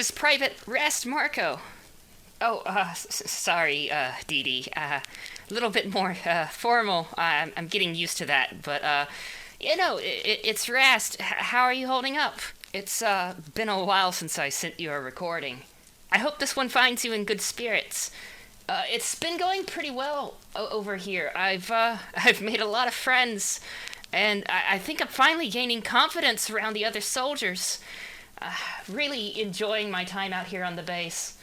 is Private Rast Marco. Oh, sorry, Dee Dee. A little bit more formal. I'm getting used to that, but it's Rast. How are you holding up? It's been a while since I sent you a recording. I hope this one finds you in good spirits. It's been going pretty well over here. I've made a lot of friends, and I think I'm finally gaining confidence around the other soldiers. Really enjoying my time out here on the base.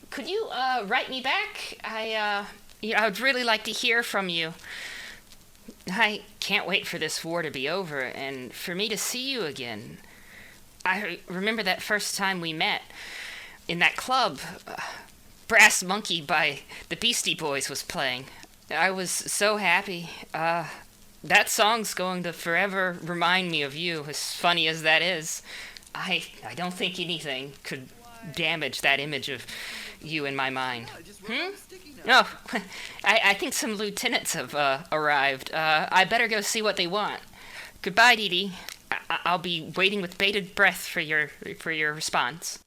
Could you write me back? I would really like to hear from you. I can't wait for this war to be over and for me to see you again. I remember that first time we met in that club. Brass Monkey by the Beastie Boys was playing. I was so happy. That song's going to forever remind me of you, as funny as that is. I don't think anything could damage that image of you in my mind. No, I think some lieutenants have arrived. I better go see what they want. Goodbye, Dee Dee. I'll be waiting with bated breath for your response.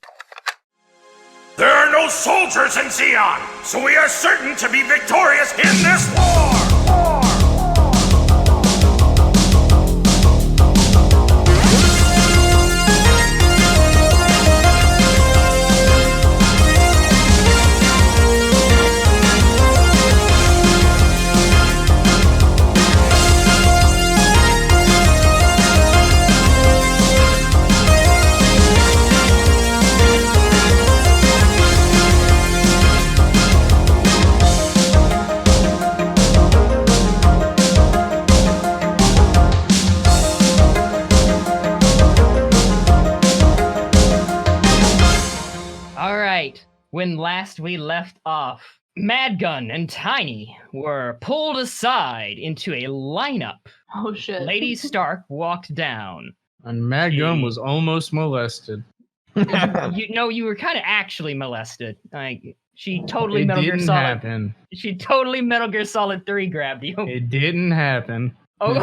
There are no soldiers in Zeon, so we are certain to be victorious in this war! When last we left off, Madgun and Tiny were pulled aside into a lineup. Oh shit. Lady Stark walked down. And Madgun was almost molested. You were kind of actually molested. Like she totally Metal Gear Solid. Happen. She totally Metal Gear Solid 3 grabbed you. It didn't happen. Oh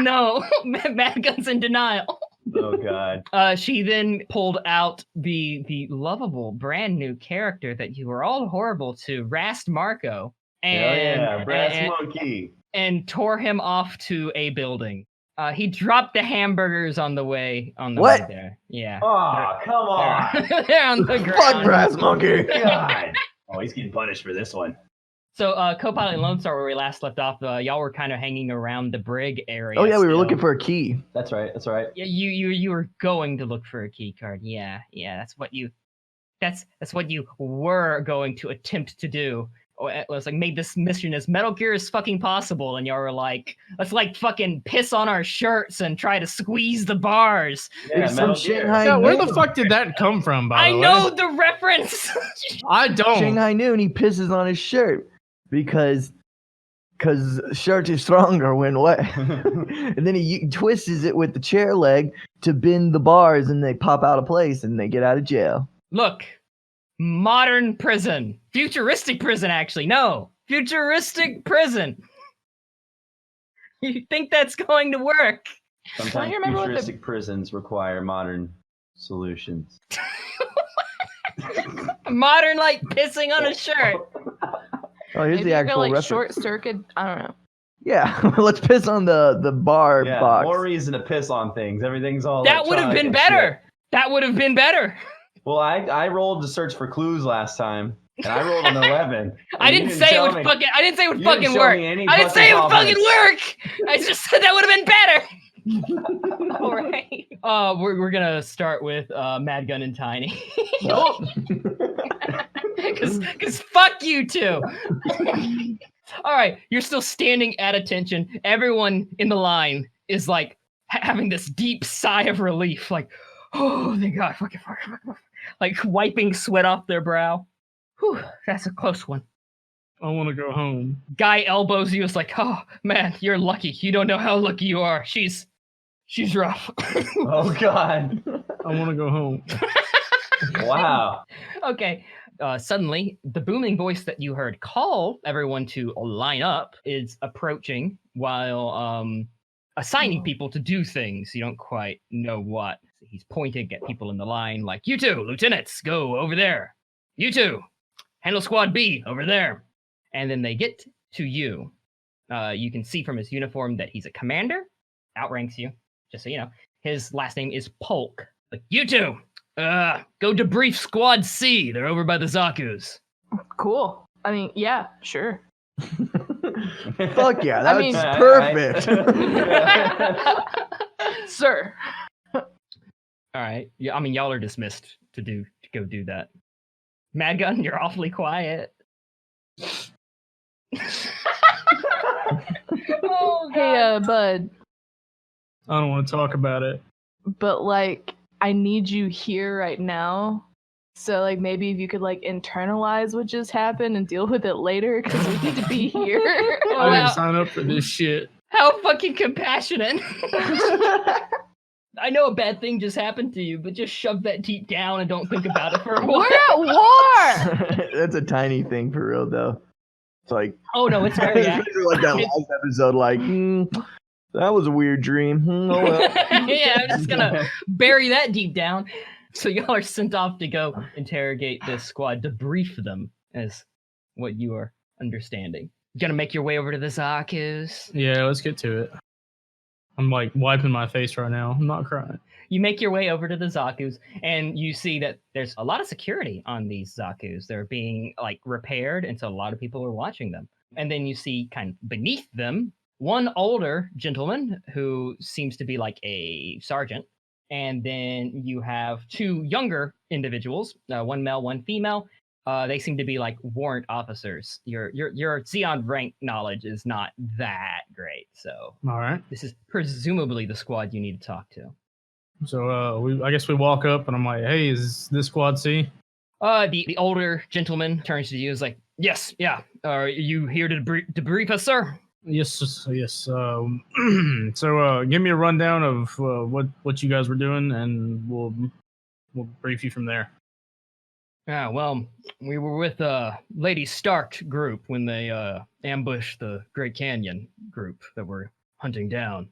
no, Madgun's in denial. Oh god. She then pulled out the lovable brand new character that you were all horrible to, Rast Marco, and Brass Monkey, and tore him off to a building. He dropped the hamburgers on the way there. Yeah. Oh, come on. They're on the ground. Fuck Brass Monkey. God. Oh, he's getting punished for this one. So, Co-Pilot and Lone Star, where we last left off, y'all were kind of hanging around the brig area. Oh yeah, we were looking for a key. That's right. Yeah, you were going to look for a key card. Yeah, that's what you were going to attempt to do. It was like made this mission as Metal Gear as fucking possible, and y'all were like, let's like fucking piss on our shirts and try to squeeze the bars. Yeah, some Shanghai. Yeah, where the fuck did that come from? By the way, I know the reference. I don't. Shanghai Noon. He pisses on his shirt because shirt is stronger when wet, and then he twists it with the chair leg to bend the bars, and they pop out of place, and they get out of jail. Look. Modern prison. Futuristic prison, actually. No. Futuristic prison. You think that's going to work? Sometimes futuristic prisons require modern solutions. Modern, like, pissing on a shirt. Oh, here's Maybe the actual like reference. short circuit. I don't know. Yeah, let's piss on the bar box. More reason to piss on things. Everything's all that would have been better. That would have been better. Well, I rolled to search for clues last time, and I rolled an 11. I didn't say it would fucking work. I didn't say it would fucking work. I just said that would have been better. All right. We're gonna start with Madgun and Tiny. Nope. Cause fuck you two. All right, you're still standing at attention. Everyone in the line is like having this deep sigh of relief, like, oh, thank God, fuck. Like wiping sweat off their brow. Whew, that's a close one. I want to go home. Guy elbows you. It's like, oh man, you're lucky. You don't know how lucky you are. She's rough. Oh God. I want to go home. Wow. Okay. Suddenly, the booming voice that you heard call everyone to line up is approaching while assigning people to do things. You don't quite know what. he's pointing at people in the line, like, you two, lieutenants, go over there. You two, handle squad B over there. And then they get to you. You can see from his uniform that he's a commander, outranks you, just so you know. His last name is Polk. Like, you two, go debrief squad C. They're over by the Zaku's. Cool. I mean, yeah, sure. Fuck yeah, that's mean- perfect. Sir. All right. Yeah, I mean, y'all are dismissed to go do that. Mad Gun, you're awfully quiet. Oh, Hey, bud, I don't want to talk about it. but like, I need you here right now. So like, maybe if you could like internalize what just happened and deal with it later, because we need to be here. Oh, I wow. didn't sign up for this shit. How fucking compassionate. I know a bad thing just happened to you, but just shove that deep down and don't think about it for a while. We're at war. That's a tiny thing for real, though. It's like, Oh no, it's very especially like that last episode. Like, that was a weird dream. Oh well. Yeah, I'm just gonna bury that deep down. So y'all are sent off to go interrogate this squad, debrief them, as what you are understanding. You gonna make your way over to the Zaku's. Yeah, let's get to it. I'm like wiping my face right now. I'm not crying. You make your way over to the Zaku's, and you see that there's a lot of security on these Zaku's. They're being like repaired, and so a lot of people are watching them. And then you see kind of beneath them one older gentleman who seems to be like a sergeant, and then you have two younger individuals, one male, one female. They seem to be like warrant officers. Your Xeon rank knowledge is not that great, so All right. this is presumably the squad you need to talk to. So I guess we walk up and I'm like, hey, is this squad C? The older gentleman turns to you and is like, yes, yeah. Are you here to debrief us, sir? Yes. So give me a rundown of what you guys were doing, and we'll brief you from there. Yeah, well, we were with Lady Stark group when they ambushed the Great Canyon group that we're hunting down.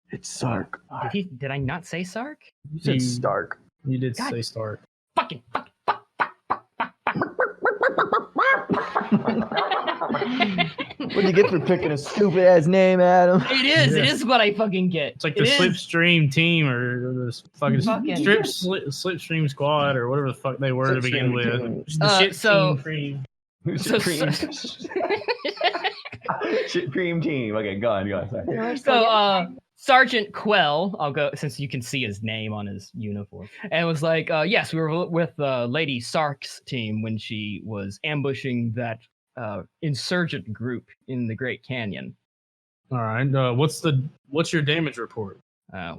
It's Sark. Did I not say Sark? You said Stark. You did God. say start. Fucking. What do you get for picking a stupid ass name, Adam? It is. Yeah. It is what I fucking get. It's like the It is. Slipstream team or this fucking Fucking- Slipstream squad or whatever the fuck they were to begin with. The shit so- team cream. So- Shit cream team. Okay, go on. Sorry. So, Sergeant Quell, I'll go since you can see his name on his uniform, and was like, yes, we were with Lady Sark's team when she was ambushing that insurgent group in the Great Canyon. All right. What's your damage report?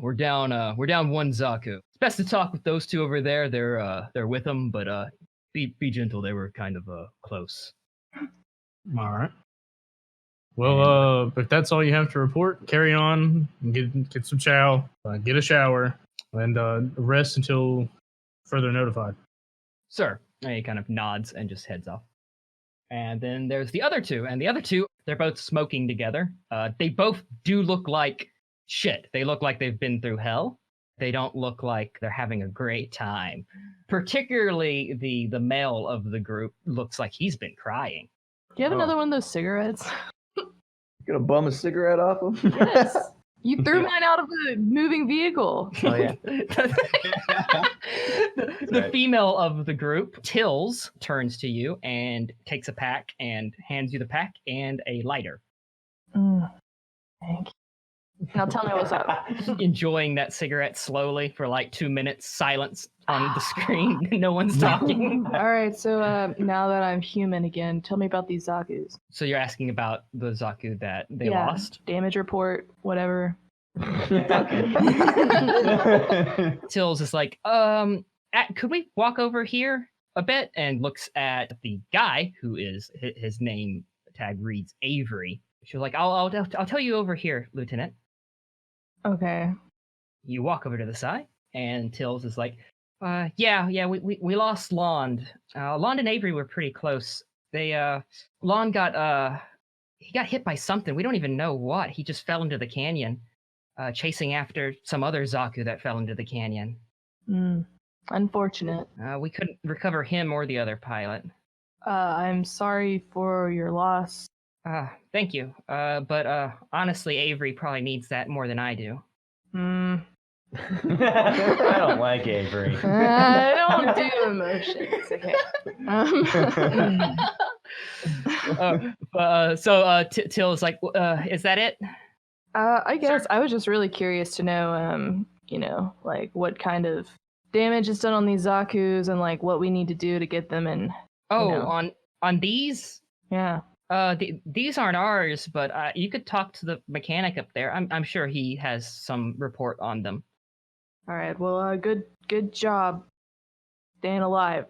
We're down one Zaku. It's best to talk with those two over there. They're with them, but be gentle. They were kind of close. All right. Well, if that's all you have to report, carry on. And get some chow. Get a shower, and rest until further notified. Sir. And he kind of nods and just heads off. And then there's the other two, and the other two, they're both smoking together. They both do look like shit. They look like they've been through hell. They don't look like they're having a great time. Particularly the male of the group looks like he's been crying. Do you have another one of those cigarettes? Gonna bum a cigarette off him? Yes. You threw mine out of the moving vehicle. Oh yeah. The Right. female of the group, Tills, turns to you and takes a pack and hands you the pack and a lighter. Thank you. Now tell me what's up. Enjoying that cigarette slowly for like 2 minutes, silence on the screen. No one's talking. All right, so now that I'm human again, tell me about these Zaku's. So you're asking about the Zaku that they Yeah, lost? damage report, whatever. Tills is like, could we walk over here a bit? And looks at the guy who is, his name tag reads Avery. She's like, I'll tell you over here, Lieutenant. Okay. You walk over to the side, and Tills is like, yeah, we lost Lond. Lond and Avery were pretty close. Lond got hit by something. We don't even know what. He just fell into the canyon, chasing after some other Zaku that fell into the canyon. Unfortunate. We couldn't recover him or the other pilot. I'm sorry for your loss. Thank you. But honestly, Avery probably needs that more than I do. I don't like Avery. I don't do emotions. Okay. Till is like, is that it? I guess I was just really curious to know, like what kind of damage is done on these Zaku's and like what we need to do to get them in. On these? Yeah. These aren't ours, but you could talk to the mechanic up there. I'm sure he has some report on them. All right. Well, good job staying alive.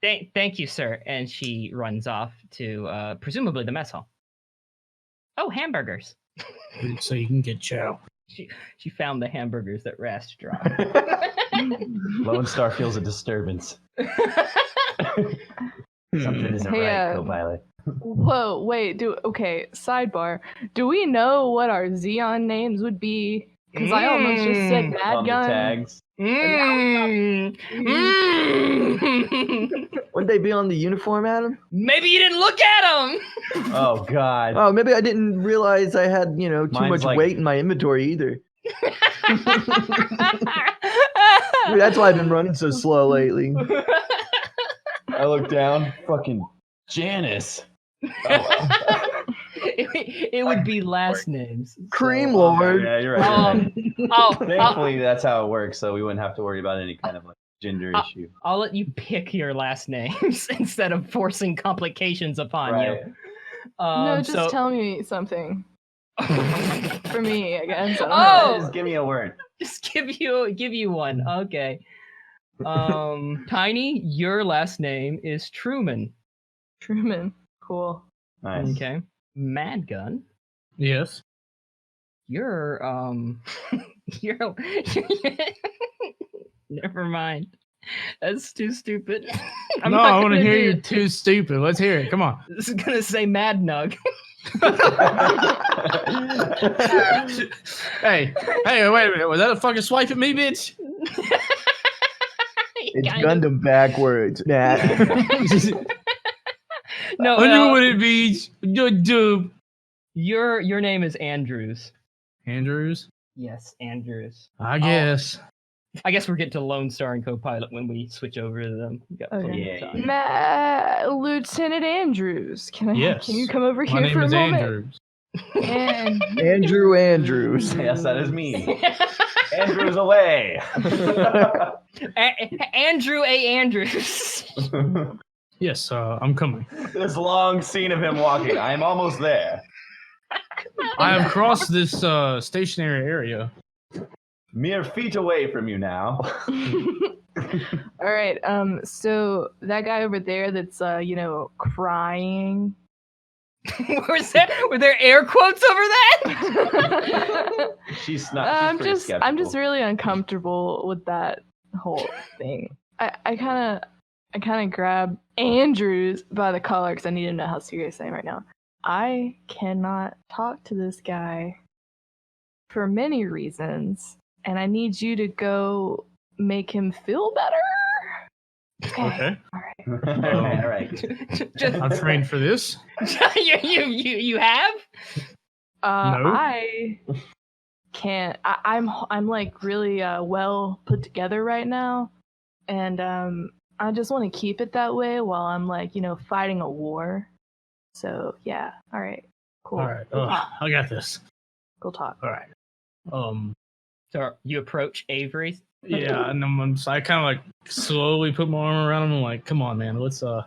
Thank you, sir. And she runs off to presumably the mess hall. Oh, hamburgers. So you can get chow. She found the hamburgers that Rast dropped. Lone Star feels a disturbance. Something isn't right, co-pilot. Whoa, wait, okay, sidebar. Do we know what our Xeon names would be? Because I almost just said Mad Gun. Tags. Wouldn't they be on the uniform, Adam? Maybe you didn't look at them! Oh, God. Oh, maybe I didn't realize I had, too much weight in my inventory either. Maybe that's why I've been running so slow lately. I look down, fucking Janice. It would be last names. Cream Lord. Yeah, you're right. Thankfully, that's how it works, so we wouldn't have to worry about any kind of gender issue. I'll let you pick your last names instead of forcing complications upon you. No, just tell me something. For me, I guess. Just give me a word. Just give you one. Okay. Tiny, your last name is Truman. Truman. Cool. Nice. Okay. Mad Gun. Yes. You're never mind. That's too stupid. I want to hear you too stupid. Let's hear it. Come on. This is gonna say Mad Nug. Hey, wait a minute. Was that a fucking swipe at me, bitch? It's Gundam backwards, Matt. No, I knew what it means. Your name is Andrews. Andrews? Yes, Andrews. I guess. I guess we're getting to Lone Star and Co-Pilot when we switch over to them. We got plenty of time. Lieutenant Andrews, can you come over My here for a moment? name is Andrews. Andrew Andrews. Yes, that is me. Andrews away. Andrew A. Andrews. Yes, I'm coming. This long scene of him walking. I'm almost there. I have crossed this stationary area. Mere feet away from you now. All right. So that guy over there that's crying. Were there air quotes over that? She's not. I'm just really uncomfortable with that whole thing. I kind of grab Andrews by the collar because I need to know how serious I am right now. I cannot talk to this guy for many reasons, and I need you to go make him feel better. Okay. All right. I'm trained for this. you have? No. I can't. I'm like really well put together right now, and I just want to keep it that way while I'm like fighting a war. So yeah. All right. Cool. All right. I got this. Go talk. All right. So you approach Avery. Yeah, and I kind of like slowly put my arm around him and like, come on, man, let's go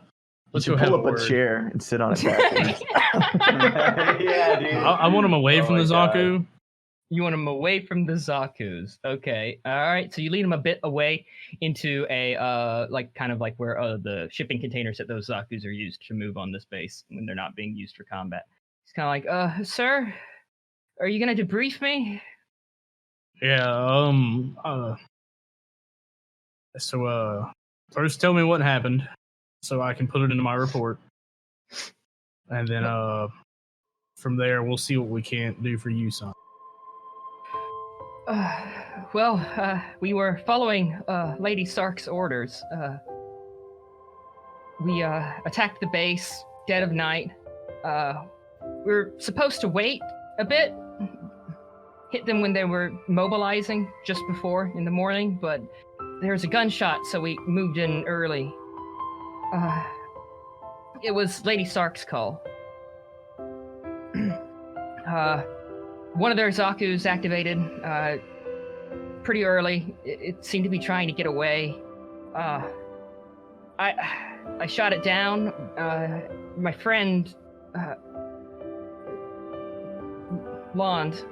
have pull up word. a chair and sit on it backwards. Yeah, dude. I want him away from the Zaku. God. You want him away from the Zaku's. Okay. All right. So you lead him a bit away into a kind of like where the shipping containers that those Zaku's are used to move on this base when they're not being used for combat. He's kind of like, sir, are you gonna debrief me? Yeah. So first tell me what happened, so I can put it into my report, and then from there we'll see what we can't do for you, son. We were following Lady Sark's orders. We attacked the base, dead of night. We were supposed to wait a bit, hit them when they were mobilizing just before in the morning, but there was a gunshot, so we moved in early. It was Lady Sark's call. One of their Zaku's activated pretty early. It seemed to be trying to get away. I shot it down. My friend, Lond,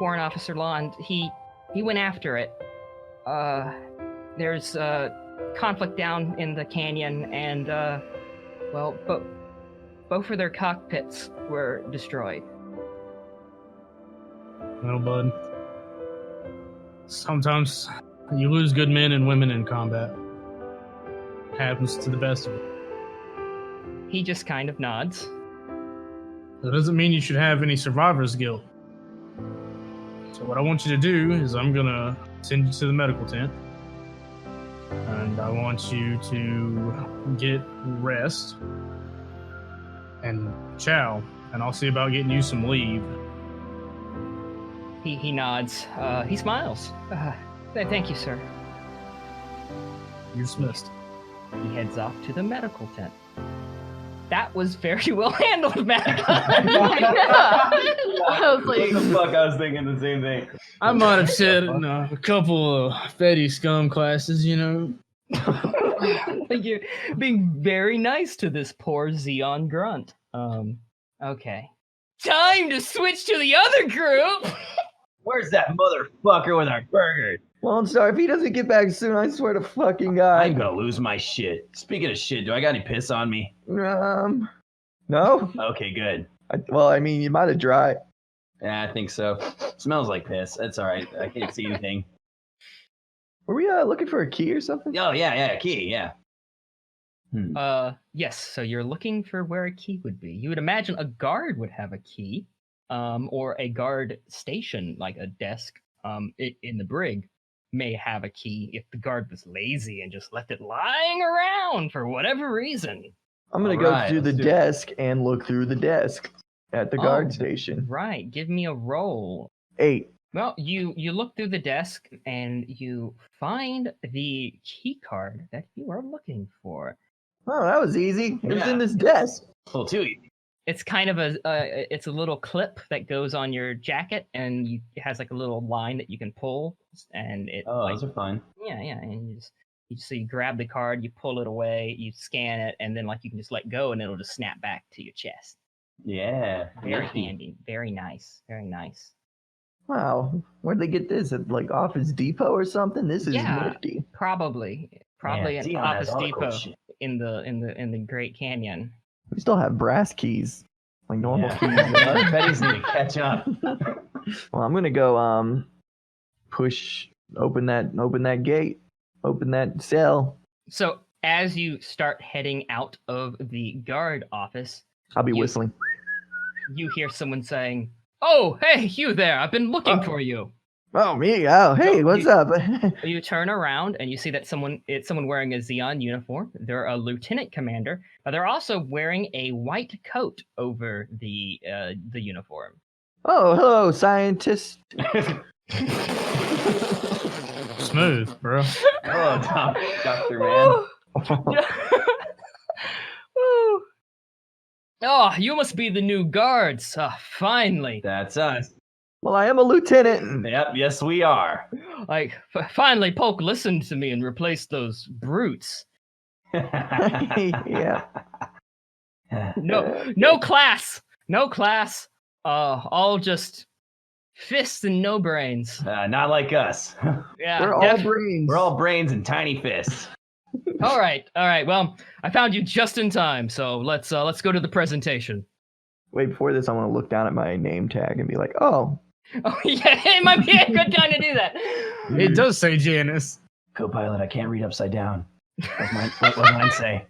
Warrant Officer Lond, he went after it. There's conflict down in the canyon, and both of their cockpits were destroyed. Well, bud, sometimes you lose good men and women in combat. It happens to the best of them. He just kind of nods. That doesn't mean you should have any survivor's guilt. So what I want you to do is I'm gonna send you to the medical tent, and I want you to get rest and chow, and I'll see about getting you some leave. He nods. He smiles. Thank you, sir. You're dismissed. He heads off to the medical tent. That was very well handled, Matt. I was like, What the fuck? I was thinking the same thing. I might have said it in a couple of Feddie Scum classes, you know. Like you're being very nice to this poor Xeon grunt. Okay. Time to switch to the other group! Where's that motherfucker with our burger? Lone Star, if he doesn't get back soon, I swear to fucking God. I'm gonna lose my shit. Speaking of shit, do I got any piss on me? No? Okay, good. I mean, you might have dried. Yeah, I think so. Smells like piss. That's all right. I can't see anything. Were we looking for a key or something? Oh, yeah, key, yeah. Yes, so you're looking for where a key would be. You would imagine a guard would have a key, or a guard station, like a desk in the brig, may have a key if the guard was lazy and just left it lying around for whatever reason. I'm going to go through the desk and look through the desk at the guard station. Right, give me a roll. 8. Well, you look through the desk and you find the key card that you are looking for. Oh, that was easy. It was in this desk. A little too easy. It's kind of it's a little clip that goes on your jacket, and it has like a little line that you can pull, and it. Oh, those are fun. Yeah, and you grab the card, you pull it away, you scan it, and then you can just let go, and it'll just snap back to your chest. Yeah, Very handy, very nice, very nice. Wow, where'd they get this? At Office Depot or something? This is nifty. Probably an Office Depot in the Great Canyon. We still have brass keys, like normal keys. Betty's need to catch up. Well, I'm gonna go open that gate, open that cell. So as you start heading out of the guard office, I'll be whistling. You hear someone saying, "Oh, hey, you there! I've been looking for you." Oh, me? Oh, hey, what's up? You turn around and you see that it's someone wearing a Xeon uniform. They're a lieutenant commander, but they're also wearing a white coat over the uniform. Oh, hello, scientist. Smooth, bro. Hello, Dr. Man. Oh, you must be the new guards. Finally. That's us. Well, I am a lieutenant. Yep, yes we are. Finally, Polk listened to me and replaced those brutes. Yeah. No class. All just fists and no brains. Not like us. Yeah, We're all brains. We're all brains and tiny fists. All right. Well, I found you just in time, so let's go to the presentation. Wait, before this, I want to look down at my name tag and be like, oh. Oh yeah, it might be a good time to do that. It does say Janice. Co-pilot, I can't read upside down. What does mine say?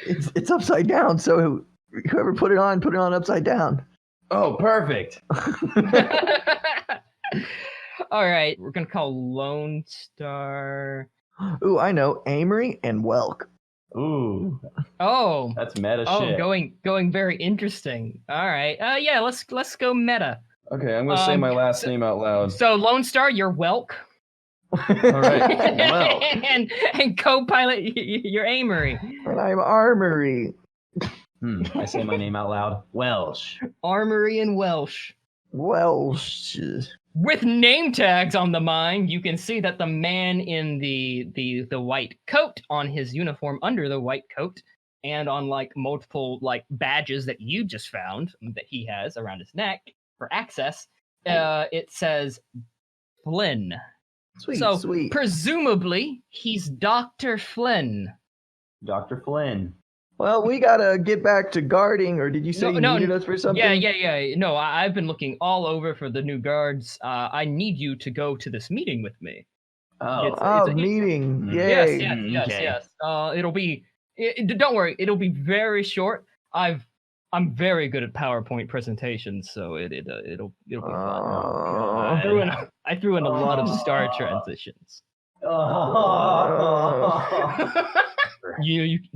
It's upside down, so whoever put it on upside down. Oh, perfect. All right, we're gonna call Lone Star. Ooh, I know. Amory and Welk. Ooh, Oh, that's meta oh, shit. going very interesting. All right, yeah, let's go meta. Okay, I'm gonna say my last name out loud. So Lone Star, you're Welk. All right. Well, and co-pilot, you're Amory. And I'm Armory. I say my name out loud. Welsh. Armory and Welsh. Welsh. With name tags on the mine, you can see that the man in the white coat on his uniform under the white coat, and on like multiple like badges that you just found that he has around his neck for access, it says Flynn. Sweet, So sweet. presumably he's Dr. Flynn. Dr. Flynn. Well, we gotta get back to guarding, or did you say you needed us for something? Yeah. No, I've been looking all over for the new guards. I need you to go to this meeting with me. Oh, Meeting. Yes, Yay. yes. It'll be. Don't worry, it'll be very short. I'm very good at PowerPoint presentations, so it'll be fun. I threw in a lot of star transitions.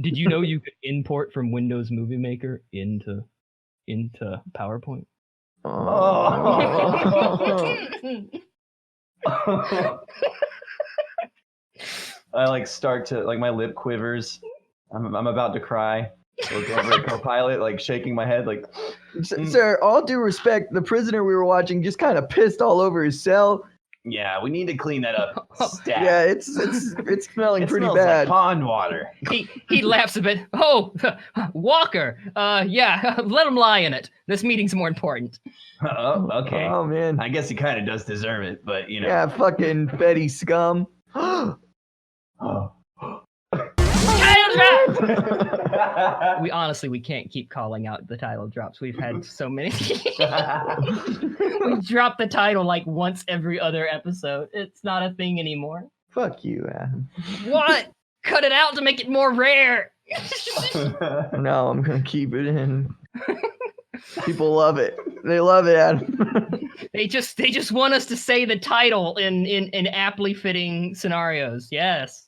Did you know you could import from Windows Movie Maker into PowerPoint? I like start to like my lip quivers. I'm about to cry. Look over at co-pilot, like shaking my head, like. Sir, all due respect, the prisoner we were watching just kind of pissed all over his cell. Yeah, we need to clean that up. Stat. Yeah, it's smelling it pretty smells bad. Like pond water. He laughs a bit. Oh, Walker. Yeah, let him lie in it. This meeting's more important. Oh, okay. Oh man. I guess he kind of does deserve it, but you know. Yeah, fucking Feddie Scum. Oh. We can't keep calling out the title drops. We've had so many. We drop the title like once every other episode. It's not a thing anymore. Fuck you, Adam. What? Cut it out to make it more rare. No, I'm gonna keep it in. People love it. They love it, Adam. They just want us to say the title in aptly fitting scenarios. Yes.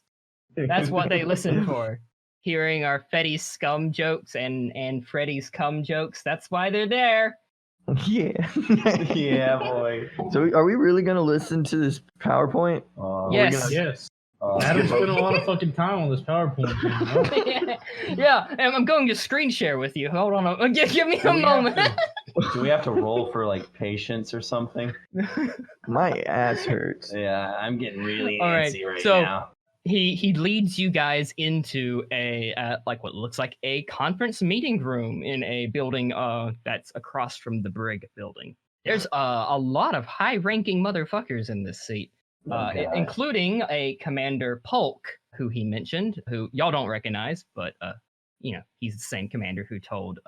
That's what they listen for. Hearing our Feddie Scum jokes and Freddie's cum jokes. That's why they're there. Yeah. Yeah, boy. So are we really going to listen to this PowerPoint? Yes. Yes. Adam's spent a lot of fucking time on this PowerPoint. You know? Yeah, and I'm going to screen share with you. Hold on. Give me a moment. Do we have to roll for like patience or something? My ass hurts. Yeah, I'm getting really All right, antsy right so now. He leads you guys into a like what looks like a conference meeting room in a building that's across from the Brig building. There's a lot of high-ranking motherfuckers in this seat, including a Commander Polk, who he mentioned, who y'all don't recognize, but he's the same commander who told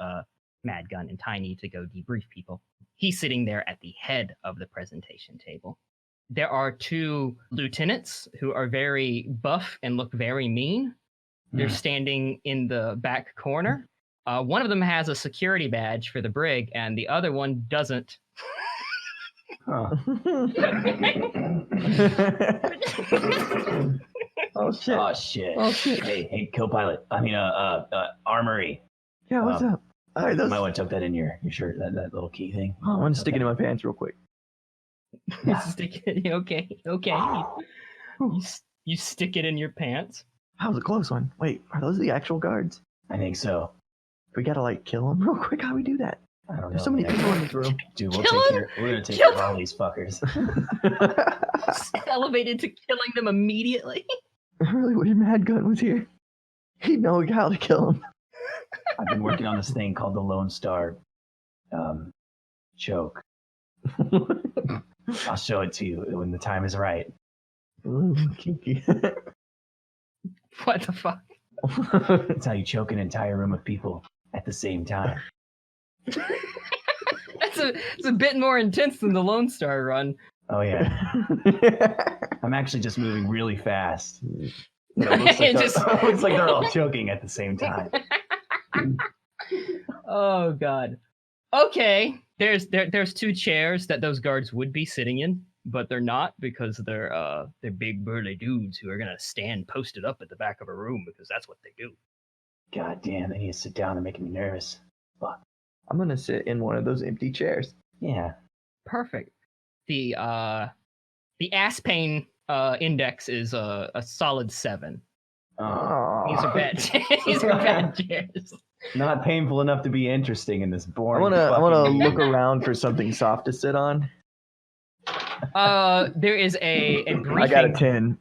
Madgun and Tiny to go debrief people. He's sitting there at the head of the presentation table. There are two lieutenants who are very buff and look very mean. They're standing in the back corner. One of them has a security badge for the Brig, and the other one doesn't. Huh. Oh shit. Oh shit. Oh shit. Hey, co-pilot. I mean, Armory. Yeah, what's up? All right, You might want to tuck that in your shirt, that little key thing. I want to stick it in my pants real quick. Okay. You stick it in your pants. That was a close one. Wait, are those the actual guards? I think so. We gotta like kill them real quick. How do we do that? I don't know. There's so many people in this room. Dude, we're gonna take care of all these fuckers. Elevated to killing them immediately. I really wish Madgun was here. He'd know how to kill him. I've been working on this thing called the Lone Star choke. I'll show it to you when the time is right. Ooh, kinky. What the fuck? It's how you choke an entire room of people at the same time. It's a bit more intense than the Lone Star run. Oh yeah. I'm actually just moving really fast. It looks like they're all choking at the same time. Oh god. Okay. There's two chairs that those guards would be sitting in. but they're not because they're big burly dudes who are gonna stand posted up at the back of a room because that's what they do. God damn, they need to sit down. They're making me nervous. Fuck. I'm gonna sit in one of those empty chairs. Yeah. Perfect. The ass pain index is a solid 7. Oh. These are bad. These are bad chairs. Not painful enough to be interesting in this I boring. wanna look around for something soft to sit on. There is a briefing. I got a 10.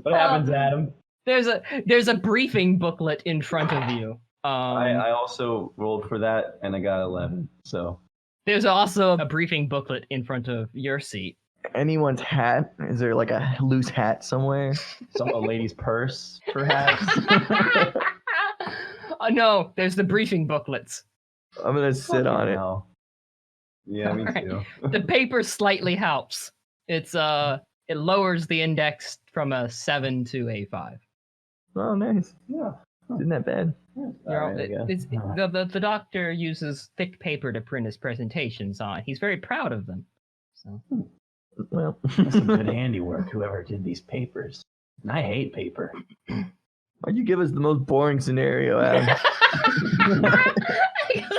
What happens, Adam? There's a briefing booklet in front of you. I also rolled for that and I got 11. So There's also a briefing booklet in front of your seat. Anyone's hat? Is there like a loose hat somewhere? a lady's purse, perhaps. No, there's the briefing booklets. I'm gonna sit on it. Hell. Yeah, me Alright. too. The paper slightly helps. It lowers the index from a 7 to a 5. Oh, nice. Yeah. Isn't that bad? Alright, I guess. The doctor uses thick paper to print his presentations on. He's very proud of them. So. Well, That's some good handiwork, whoever did these papers. And I hate paper. why'd you give us the most boring scenario, Adam?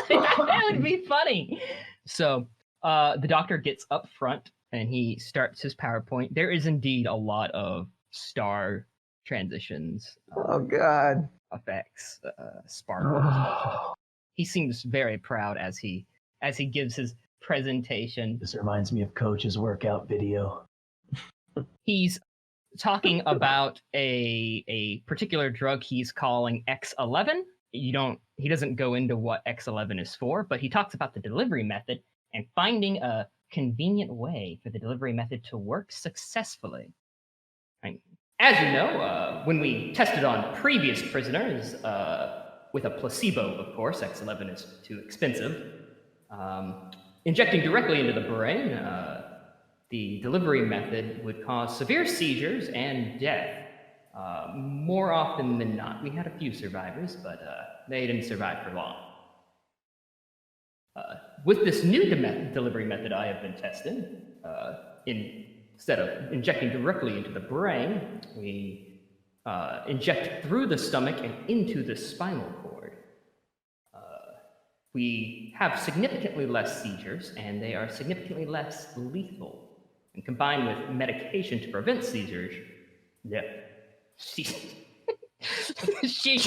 That would be funny. So the doctor gets up front and he starts his PowerPoint. There is indeed a lot of star transitions, Oh God. effects, sparkles. He seems very proud as he gives his presentation. This reminds me of Coach's workout video. He's talking about a particular drug he's calling X11. He doesn't go into what X11 is for, but he talks about the delivery method and finding a convenient way for the delivery method to work successfully. And as you know, when we tested on previous prisoners, with a placebo, of course, X11 is too expensive. Injecting directly into the brain, the delivery method would cause severe seizures and death. More often than not. We had a few survivors, but they didn't survive for long. With this new delivery method I have been testing, instead of injecting directly into the brain, we inject through the stomach and into the spinal cord. We have significantly less seizures, and they are significantly less lethal. And combined with medication to prevent seizures, yeah.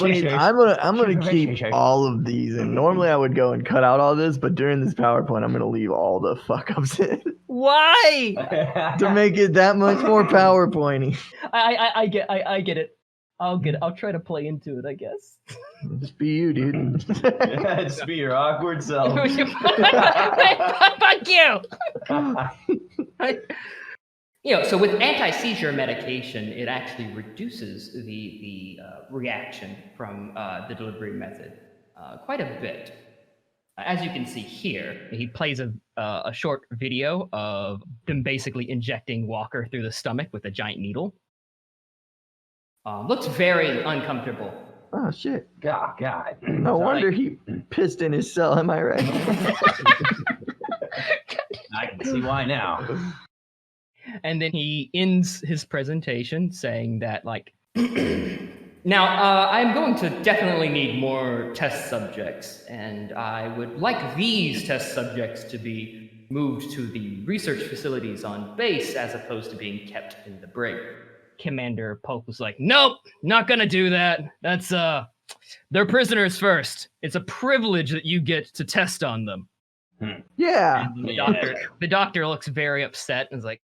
Wait, I'm gonna keep all of these, and normally I would go and cut out all this, but during this PowerPoint, I'm gonna leave all the fuck ups in Why? to make it that much more PowerPointy. I get it. I'll get it. I'll try to play into it, I guess. Just be you, dude. Yeah, just be your awkward self. Fuck you. So with anti-seizure medication, it actually reduces the reaction from the delivery method quite a bit. As you can see here, he plays a short video of them basically injecting Walker through the stomach with a giant needle. Looks very uncomfortable. Oh shit! God. No wonder he pissed in his cell. Am I right? I can see why now. And then he ends his presentation saying that, like, now, I'm going to definitely need more test subjects, and I would like these test subjects to be moved to the research facilities on base as opposed to being kept in the brig. Commander Polk was like, nope, not gonna do that. That's, they're prisoners first. It's a privilege that you get to test on them. Yeah. And the doctor looks very upset and is like,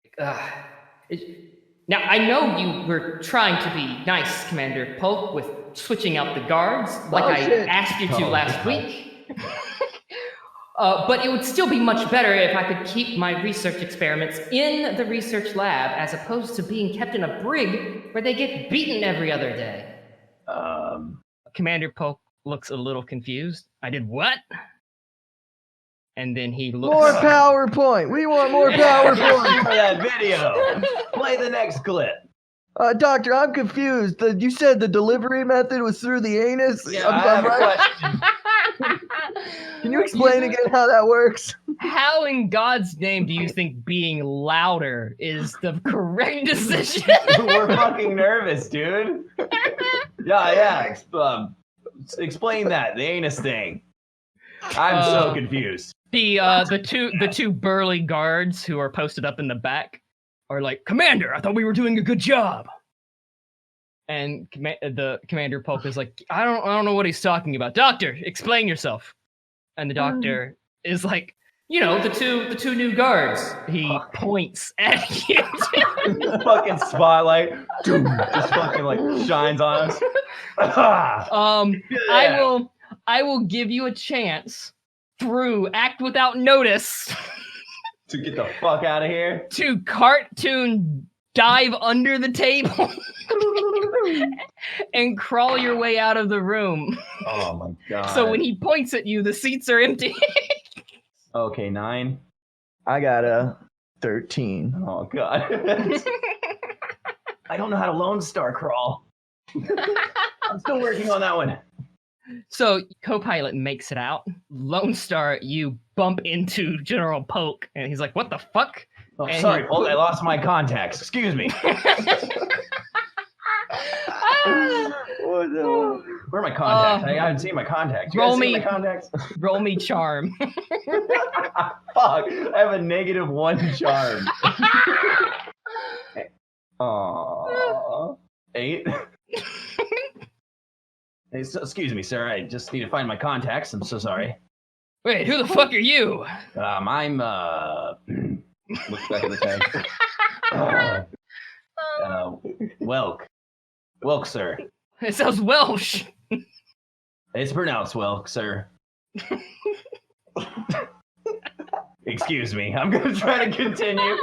now, I know you were trying to be nice, Commander Polk, with switching out the guards, like I asked you to last week. But it would still be much better if I could keep my research experiments in the research lab as opposed to being kept in a brig where they get beaten every other day. Commander Polk looks a little confused. I did what? And then he looks... More PowerPoint! We want more PowerPoint! For that video. Play the next clip. Doctor, I'm confused. You said the delivery method was through the anus? Yeah, I have a question. Can you explain again how that works? How in God's name do you think being louder is the correct decision? We're fucking nervous, dude. Yeah. Explain that, the anus thing. I'm so confused. The two burly guards who are posted up in the back are like, Commander, I thought we were doing a good job. And the Commander Polk is like, I don't know what he's talking about. Doctor, explain yourself. And the doctor is like, the two new guards. He points at you. Fucking spotlight, just fucking like shines on us. Yeah. I will give you a chance through act without notice to get the fuck out of here. To cartoon dive under the table and crawl your way out of the room. Oh my god. So when he points at you, the seats are empty. Okay, 9. I got a 13. Oh god. I don't know how to Lone Star crawl. I'm still working on that one. So co-pilot makes it out. Lone Star, you bump into General Polk, and he's like, what the fuck? Oh, sorry, Polk, I lost my contacts. Excuse me. Where are my contacts? I haven't seen my contacts. You guys see my contacts? Roll me charm. Fuck, I have a -1 charm. Aww. 8. Hey, excuse me, sir. I just need to find my contacts. I'm so sorry. Wait, who the fuck are you? I'm look back at the tag. Welk, sir. It sounds Welsh. It's pronounced Welk, sir. Excuse me. I'm gonna try to continue.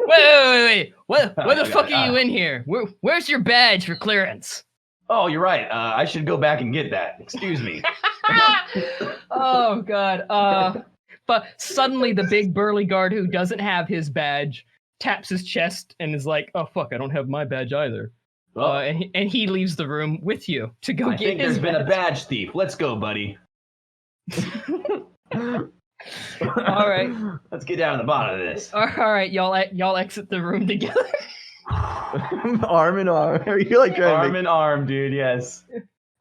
Wait. Where the fuck are you in here? Where's your badge for clearance? Oh, you're right. I should go back and get that. Excuse me. Oh, God. But suddenly the big burly guard who doesn't have his badge taps his chest and is like, oh, fuck, I don't have my badge either. Oh. And he leaves the room with you to go I get think his there's been a badge thief. Let's go, buddy. All right. Let's get down to the bottom of this. All right, y'all exit the room together. Arm in arm. Are you like trying arm in arm, dude? Yes.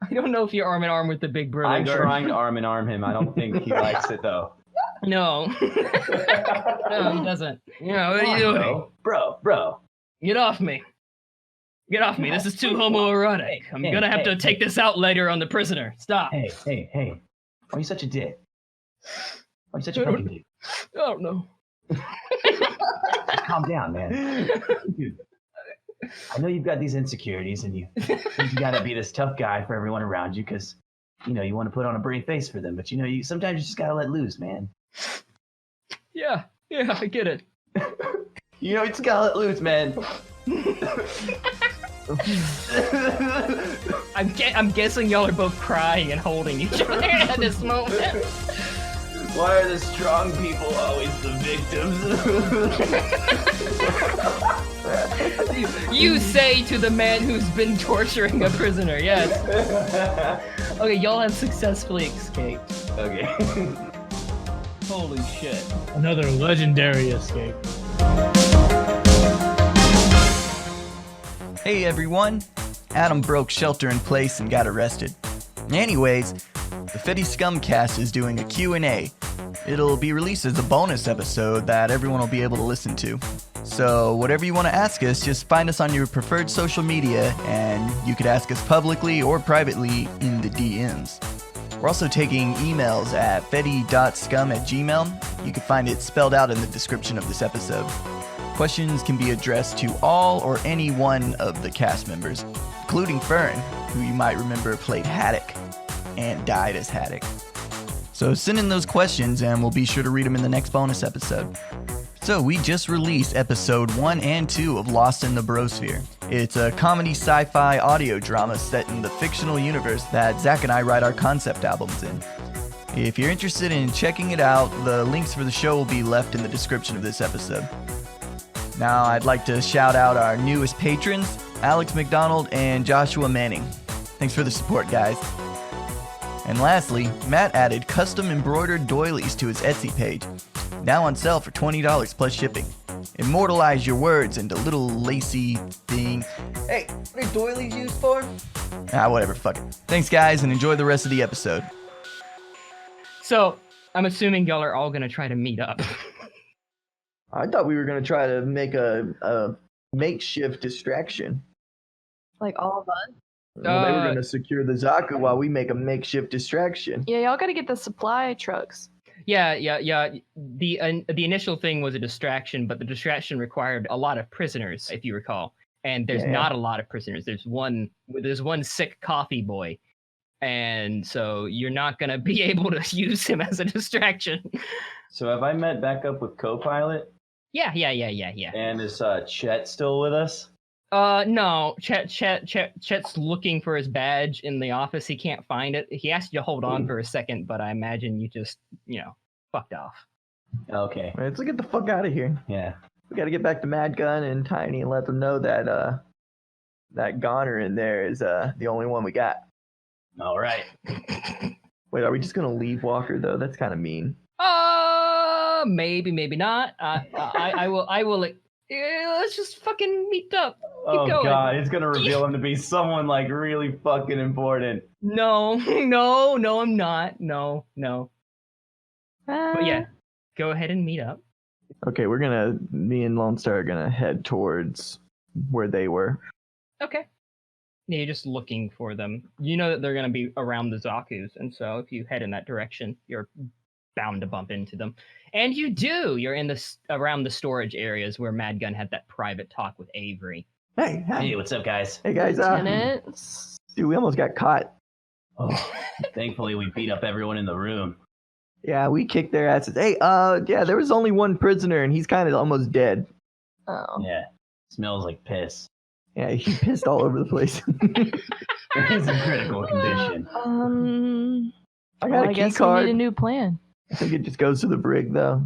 I don't know if you're arm in arm with the big burly I'm guard. trying to arm in arm him. I don't think he likes it though. No. No, he doesn't. What are you doing? Bro. Get off me. Get off me. This is too homoerotic. I'm gonna have to take this out later on the prisoner. Stop. Hey. Why are you such a dick? Why are you such a fucking dick? I don't know. Calm down, man. Dude, I know you've got these insecurities and you gotta be this tough guy for everyone around you because, you want to put on a brave face for them. But, you sometimes you just gotta let loose, man. Yeah, I get it. You just gotta let loose, man. I'm guessing y'all are both crying and holding each other at this moment. Why are the strong people always the victims? You say to the man who's been torturing a prisoner, yes. Okay, y'all have successfully escaped. Okay. Holy shit. Another legendary escape. Hey everyone, Adam broke shelter in place and got arrested. Anyways, the Feddie Scum Cast is doing a Q&A. It'll be released as a bonus episode that everyone will be able to listen to. So whatever you want to ask us, just find us on your preferred social media and you could ask us publicly or privately in the DMs. We're also taking emails at feddie.scum@gmail. You can find it spelled out in the description of this episode. Questions can be addressed to all or any one of the cast members, including Furin, who you might remember played Haddock and died as Haddock. So send in those questions and we'll be sure to read them in the next bonus episode. So we just released episode 1 and 2 of Lost in the Brosphere. It's a comedy sci-fi audio drama set in the fictional universe that Zach and I write our concept albums in. If you're interested in checking it out, the links for the show will be left in the description of this episode. Now I'd like to shout out our newest patrons, Alex McDonald and Joshua Manning. Thanks for the support, guys. And lastly, Matt added custom embroidered doilies to his Etsy page. Now on sale for $20 plus shipping. Immortalize your words into little lacy things. Hey, what are doilies used for? Whatever, fuck it. Thanks, guys, and enjoy the rest of the episode. So, I'm assuming y'all are all gonna try to meet up. I thought we were going to try to make a makeshift distraction. Like all of us? Well, they were going to secure the Zaku while we make a makeshift distraction. Yeah, y'all gotta get the supply trucks. Yeah. The initial thing was a distraction, but the distraction required a lot of prisoners, if you recall. And there's not a lot of prisoners. There's one sick coffee boy, and so you're not gonna be able to use him as a distraction. So have I met back up with co-pilot? Yeah. And is Chet still with us? No. Chet's looking for his badge in the office. He can't find it. He asked you to hold on for a second, but I imagine you just, fucked off. Okay. Let's get the fuck out of here. Yeah. We got to get back to Mad Gun and Tiny and let them know that that goner in there is the only one we got. All right. Wait, are we just gonna leave Walker though? That's kind of mean. Maybe not. I will. Let's just fucking meet up. Keep going. God, it's gonna reveal him to be someone like really fucking important. No, I'm not. No. But yeah, go ahead and meet up. Okay, me and Lone Star are gonna head towards where they were. Okay. Yeah, you're just looking for them. You know that they're gonna be around the Zakus, and so if you head in that direction, you're bound to bump into them. And you do. You're in around the storage areas where Mad Gun had that private talk with Avery. Hey, what's up, guys? Hey guys, Lieutenants. dude, we almost got caught. Oh, thankfully we beat up everyone in the room. Yeah, we kicked their asses. Hey, yeah, there was only one prisoner, and he's kind of almost dead. Oh. Yeah, smells like piss. Yeah, he pissed all over the place. He's in critical condition. I got a key guess card. we need a new plan. I think it just goes to the brig, though.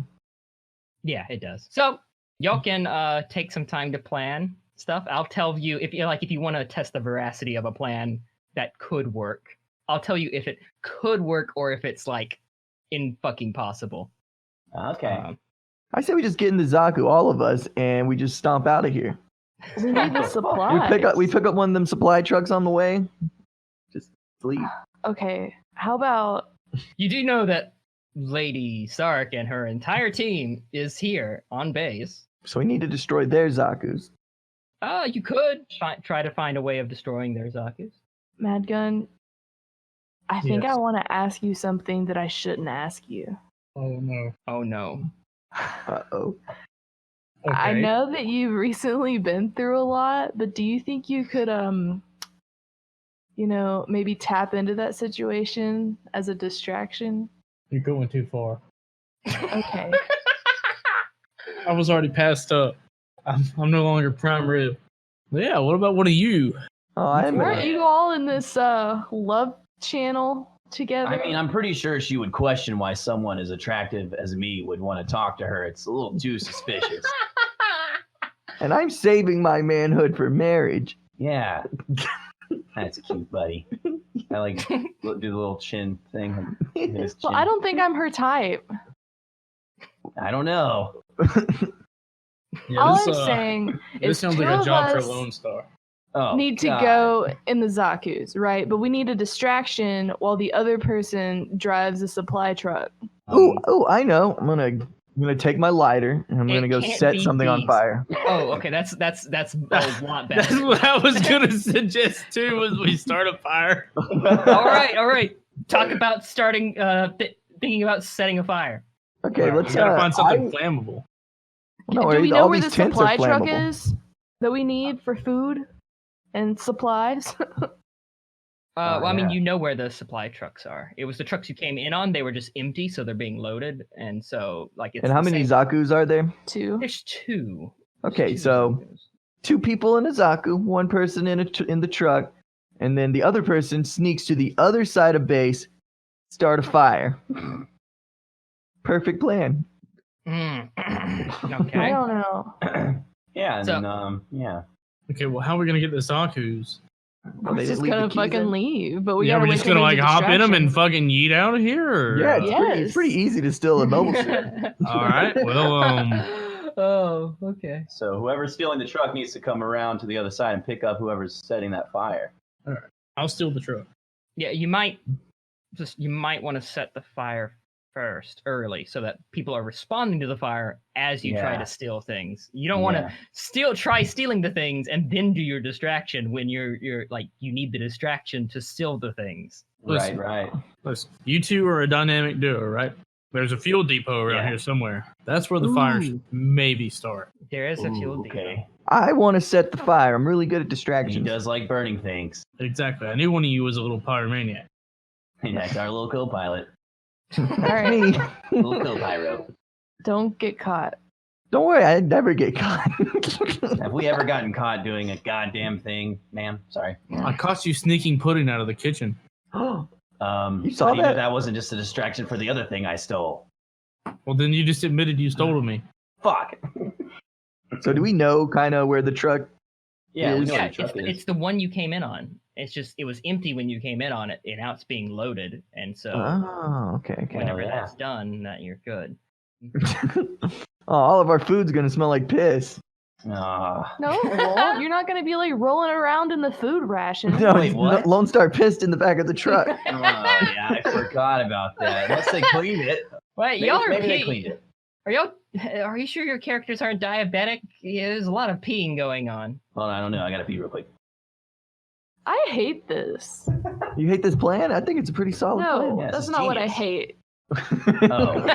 Yeah, it does. So y'all can take some time to plan stuff. I'll tell you if you want to test the veracity of a plan that could work. I'll tell you if it could work or if it's like in fucking possible. Okay. I say we just get in the Zaku, all of us, and we just stomp out of here. We need the supplies. We pick up one of them supply trucks on the way. Just leave. Okay, how about... You do know that Lady Sark and her entire team is here on base. So we need to destroy their Zakus. You could try to find a way of destroying their Zakus. Mad Gun, I think Yes. I want to ask you something that I shouldn't ask you. Oh no. Oh no. Uh-oh. Okay. I know that you've recently been through a lot, but do you think you could, maybe tap into that situation as a distraction? You're going too far. Okay. I was already passed up. I'm no longer prime rib. Yeah, what about one of you? Oh, I am. Weren't you all in this love channel together? I mean, I'm pretty sure she would question why someone as attractive as me would want to talk to her. It's a little too suspicious. And I'm saving my manhood for marriage. Yeah. That's cute, buddy. I like do the little chin thing. Hit his chin. Well, I don't think I'm her type. I don't know. Yeah, All this, I'm saying this is sounds two like a of job for us Lone Star. Oh, need to God. go in the Zakus, right? But we need a distraction while the other person drives a supply truck. Oh, I know. I'm gonna take my lighter and I'm It gonna go can't set be something on these. fire. Oh, okay. That's a lot better. That's what I was gonna suggest too. Was we start a fire? all right. Talk about starting. Thinking about setting a fire. Okay, let's We gotta find something flammable. No Do worries, we know all where these the tents are supply truck flammable. is that we need for food and supplies? Well, I mean, yeah. you know where the supply trucks are. It was the trucks you came in on. They were just empty, so they're being loaded, and so like. It's And how the many same- Zakus are there? Too. There's two. Okay, There's two so Zakus. 2 people in a Zaku, 1 person in the truck, and then the other person sneaks to the other side of base, start a fire. Perfect plan. Mm. I Okay. don't know. Yeah, and So- then, yeah. Okay, well, how are we gonna get the Zakus? Well, We're they just didn't leave gonna the keys fucking in? leave, but we Yeah, gotta we're wait just till gonna there's like a hop in them and distraction. fucking yeet out of here. Or, Yeah, it's pretty Yes. easy to steal a noble ship. All right. Well, Oh, okay. So whoever's stealing the truck needs to come around to the other side and pick up whoever's setting that fire. I'll steal the truck. Yeah, you might want to set the fire first early so that people are responding to the fire as you try Yeah. to steal things. You don't want to try stealing the things and then do your distraction when you're like you need the distraction to steal the things. Listen. Right. Listen, you two are a dynamic duo, right? There's a fuel depot around here somewhere. That's where the fire should maybe start. There is a fuel depot. Okay. I want to set the fire. I'm really good at He distractions. does like burning things. Exactly. I knew one of you was a little pyromaniac. And that's our little co-pilot. All right. Little co-pyro. Don't get caught. Don't worry, I'd never get caught. Have we ever gotten caught doing a goddamn thing, ma'am? Sorry. I caught you sneaking pudding out of the kitchen. You saw how do you know that? that wasn't just a distraction for the other thing I stole? Well, then you just admitted you stole me. Fuck. So do we know kind of where the truck? Yeah, we is- know Yeah, what the truck is. it's the one you came in on. It's just it was empty when you came in on it, and now it's being loaded, and so Oh, okay. whenever yeah. that's done, that you're good. Oh, all of our food's gonna smell like piss. Ah. No, it won't. You're not gonna be like rolling around in the food ration. No, Wait, what? Lone Star pissed in the back of the truck. Oh, yeah, I forgot about that. Unless they cleaned it. Wait, Maybe, y'all are maybe they peeing. cleaned it. Are you sure your characters aren't diabetic? Yeah, there's a lot of peeing going on. Well, I don't know. I gotta pee real quick. I hate this. You hate this plan? I think it's a pretty solid No, plan. Yeah, that's this is not what I genius. hate. Oh,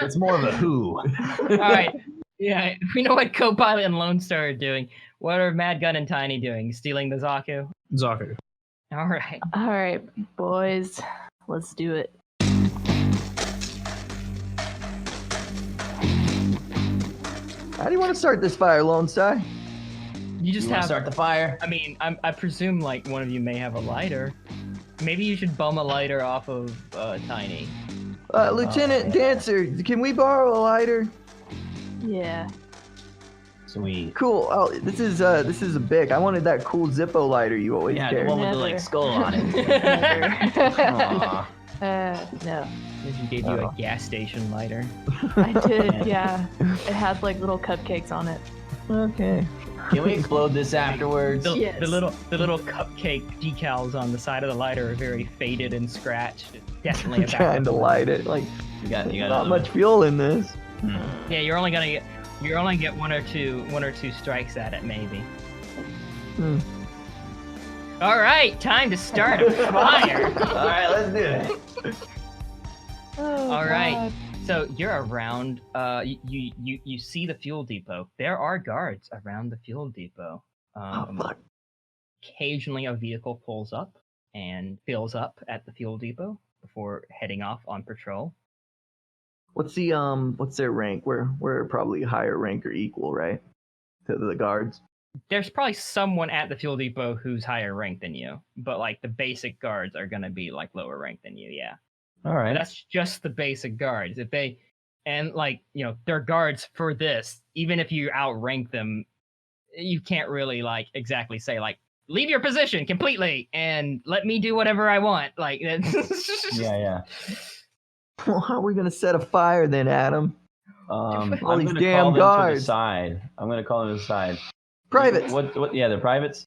it's more of a who. All right. Yeah, we know what Copilot and Lone Star are doing. What are Mad Gun and Tiny doing? Stealing the Zaku? Zaku. All right. All right, boys, let's do it. How do you want to start this fire, Lone Star? You just You want have. to start the fire? I mean, I presume like one of you may have a lighter. Maybe you should bum a lighter off of Tiny. Lieutenant Dancer, can we borrow a lighter? Yeah. Sweet. Cool. Oh, this is a big. I wanted that cool Zippo lighter you always Yeah, the carry. one with the Never. like skull on it. Never. Aw. No. Maybe gave you a gas station lighter. I did, yeah. It had like little cupcakes on it. Okay. Can we explode this afterwards? The, Yes. the little cupcake decals on the side of the lighter are very faded and scratched. It's definitely a Trying to backup. light it. Like, You got not another much fuel in this. Yeah, you're only get one or two strikes at it, maybe. Hmm. All right, time to start a fire. All right, let's do it. Oh, All right. God. So you're around. You see the fuel depot. There are guards around the fuel depot. Oh, fuck. Occasionally, a vehicle pulls up and fills up at the fuel depot before heading off on patrol. What's their rank? We're probably higher rank or equal, right? To the guards. There's probably someone at the fuel depot who's higher ranked than you, but like the basic guards are gonna be like lower ranked than you. Yeah. All right. That's just the basic guards. If they, and like, they're guards for this, even if you outrank them, you can't really like exactly say like, leave your position completely and let me do whatever I want. Like, Yeah. Well, how are we gonna set a fire then, Adam? All I'm these gonna damn call them to the guards. side. I'm gonna call them to the side. Privates. What? Yeah, they're privates.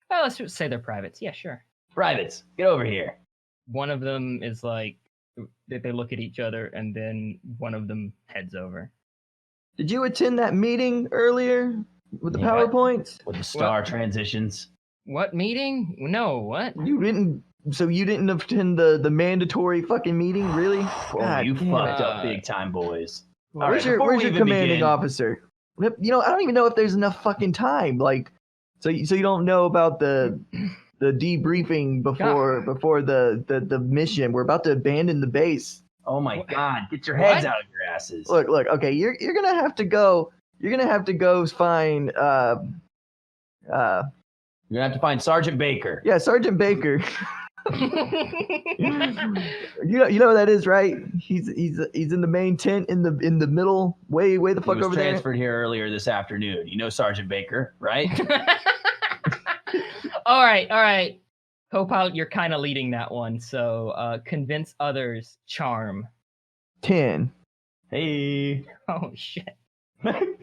well, let's just say they're privates. Yeah, sure. Privates, get over here. One of them is like, they look at each other and then one of them heads over. Did you attend that meeting earlier with the Yeah. PowerPoints? With the star transitions. What meeting? No, what? You didn't. So you didn't attend the mandatory fucking meeting, really? Oh, God you damn. fucked up big time, boys. All Where's right, your before Where's we your even commanding begin- officer? I don't even know if there's enough fucking time. Like, so you don't know about the debriefing before the mission. We're about to abandon the base. Oh my What? God! Get your heads What? out of your asses. Look. Okay, you're gonna have to go. You're gonna have to go find You're gonna have to find Sergeant Baker. yeah, Sergeant Baker. You know who that is, right? He's in the main tent in the middle, way the He fuck was over there. transferred here earlier this afternoon. You know Sergeant Baker, right? All right. Co-pilot, you're kind of leading that one. So convince others, charm. 10. Hey. Oh shit. He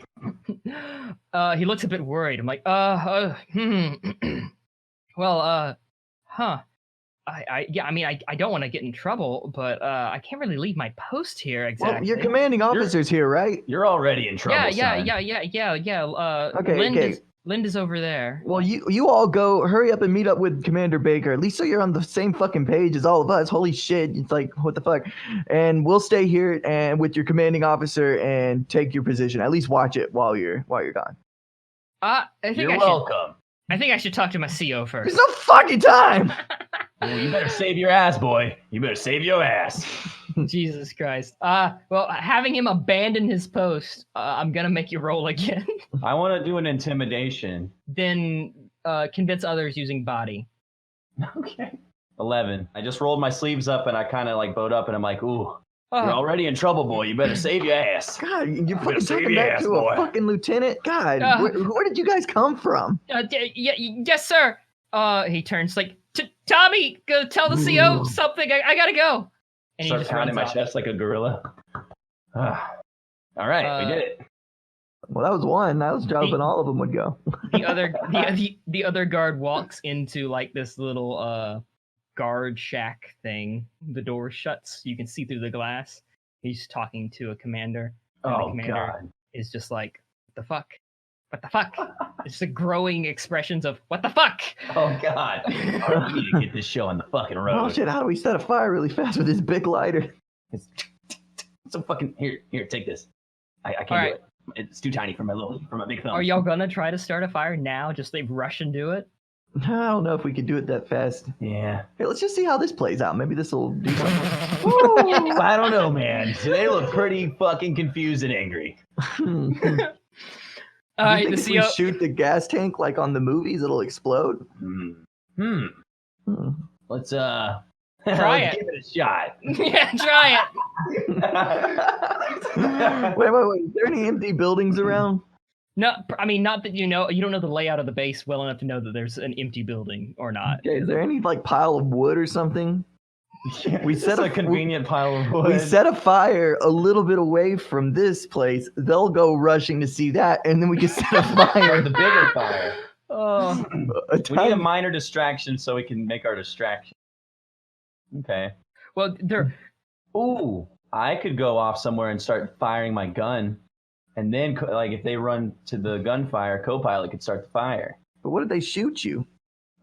looks a bit worried. I'm like, well, huh. I don't want to get in trouble, but I can't really leave my post here exactly. Well, your commanding officer's here, right? You're already in trouble, son. Yeah. Okay. Lind is over there. Well, you all go, hurry up and meet up with Commander Baker. At least so you're on the same fucking page as all of us. Holy shit. It's like, what the fuck? And we'll stay here and with your commanding officer and take your position. At least watch it while you're gone. You're welcome. I think I should talk to my CO first. There's no fucking time. Well, you better save your ass, boy. You better save your ass. Jesus Christ. Well, having him abandon his post, I'm gonna make you roll again. I want to do an intimidation. Then convince others using body. Okay. 11. I just rolled my sleeves up and I kind of like bowed up and I'm like, ooh, you're already in trouble, boy. You better save your ass. God, you're fucking save talking your back ass, to boy. a fucking lieutenant? God, where did you guys come from? Yes, sir. He turns like, Tommy, go tell the CO something. I gotta go. And he Start just pounding runs my off. chest like a gorilla. All right, we did it. Well, that was one. I was hoping all of them would go. The other guard walks into like this little guard shack thing. The door shuts. You can see through the glass. He's talking to a commander. And the commander God. is just like, what the fuck? What the fuck? It's the growing expressions of, what the fuck? Oh, God. All right, we need to get this show on the fucking road. Oh shit, how do we set a fire really fast with this big lighter? It's so fucking... Here, take this. I can't All do right. it. It's too tiny for my big thumb. Are y'all gonna try to start a fire now? Just like rush and do it? I don't know if we could do it that fast. Yeah. Hey, let's just see how this plays out. Maybe this will do something. Ooh, I don't know, man. They look pretty fucking confused and angry. All right, you the think if CO. we shoot the gas tank like on the movies, it'll explode? Let's Try let's it. give it a shot. Yeah, try it. Wait. Is there any empty buildings around? No, I mean, not that you don't know the layout of the base well enough to know that there's an empty building or not. Okay, is there any like pile of wood or something? We set a convenient pile of wood. We set a fire a little bit away from this place. They'll go rushing to see that, and then we can set a fire. The bigger fire. Oh, We need a minor distraction so we can make our distraction. Okay. well, they're Ooh, I could go off somewhere and start firing my gun, and then like if they run to the gunfire, co-pilot could start the fire. But what if they shoot you?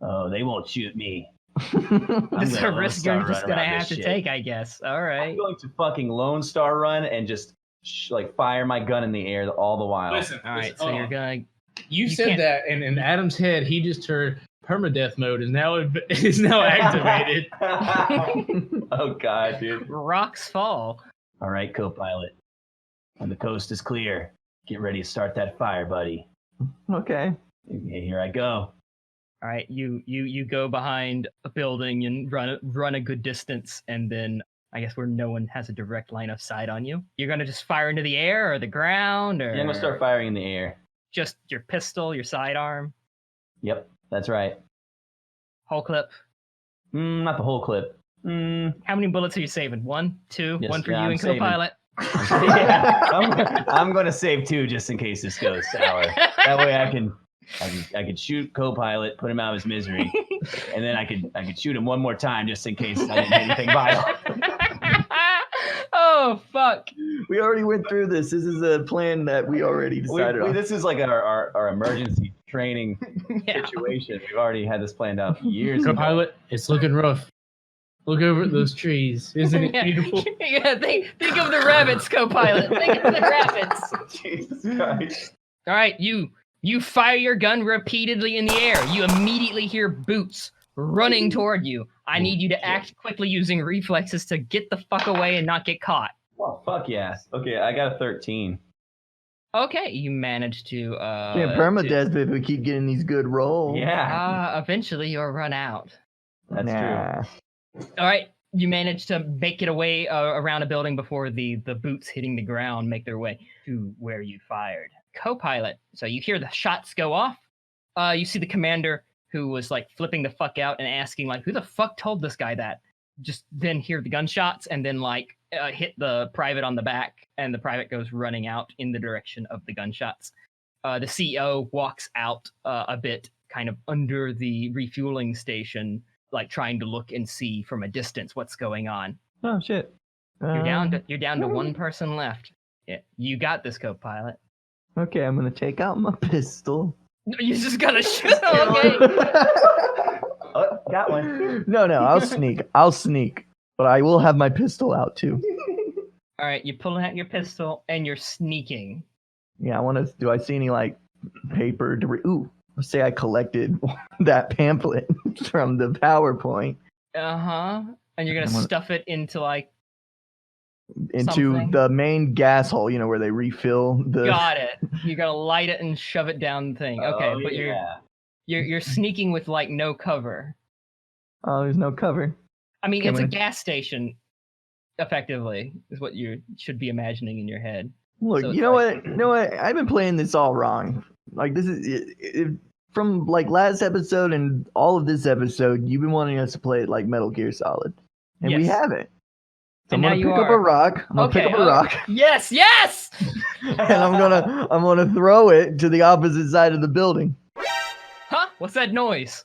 Oh, they won't shoot me. this is a gonna risk start you're just running gonna around have this to shit. take, I guess. All I'm right. going to fucking Lone Star run and just like fire my gun in the air all the while. Listen, All right. So you're gonna. You You said can't- that, and in Adam's head, he just heard permadeath mode is now activated. Oh God, dude! Rocks fall. All right, co-pilot. When the coast is clear, get ready to start that fire, buddy. Okay. Okay, here I go. All right, you go behind a building and run a good distance, and then I guess where no one has a direct line of sight on you, you're gonna just fire into the air or the ground, or Yeah, I'm gonna start firing in the air. just your pistol, your sidearm, Yep, that's right. whole clip. Not the whole clip. How many bullets are you saving? 1, 2, Yes, one for yeah, you I'm and saving. co-pilot. Yeah, I'm gonna save 2 just in case this goes sour. That way I could shoot co-pilot, put him out of his misery, and then I could shoot him one more time just in case I didn't hit anything vital. Oh fuck! We already went through this. This is a plan that we already decided on. This is like our emergency training Yeah. situation. We've already had this planned out years ago. Co-pilot, it's looking rough. Look over at those trees. Isn't it Yeah. beautiful? Yeah, think of the rabbits, co-pilot. Think of the rabbits. Jesus Christ. All right, you fire your gun repeatedly in the air. You immediately hear boots running toward you. I need you to act quickly using reflexes to get the fuck away and not get caught. Oh, fuck yeah. Okay, I got a 13. Okay, you managed to Can't permadeath if we keep getting these good rolls. Yeah, eventually you'll run out. that's true. All right, you managed to make it away around a building before the boots hitting the ground make their way to where you fired. Co-pilot, so you hear the shots go off. You see the commander who was like flipping the fuck out and asking like, who the fuck told this guy that? Just then hear the gunshots and then like hit the private on the back, and the private goes running out in the direction of the gunshots. The CEO walks out a bit, kind of under the refueling station, like trying to look and see from a distance what's going on. Oh shit. You're down to one person left. Yeah, you got this, co-pilot. Okay, I'm gonna take out my pistol. You're just gonna shoot. Okay. Oh, got one. No, I'll sneak. But I will have my pistol out too. All right, you're pulling out your pistol and you're sneaking. Yeah, do I see any like paper debris? Ooh, let's say I collected that pamphlet from the PowerPoint. Uh-huh. And you're gonna stuff it into like into the main gas hole, where they refill the. Got it. You're gonna light it and shove it down the thing. Okay, but you're sneaking with like no cover. Oh, there's no cover. I mean, it's a gas station. Effectively, is what you should be imagining in your head. Look, So you know what? I've been playing this all wrong. Like this is from like last episode and all of this episode. You've been wanting us to play it like Metal Gear Solid, and we Yes. haven't. So And I'm now gonna you pick up are. a rock. I'm gonna pick up a rock, Yes. and I'm gonna throw it to the opposite side of the building. Huh? What's that noise?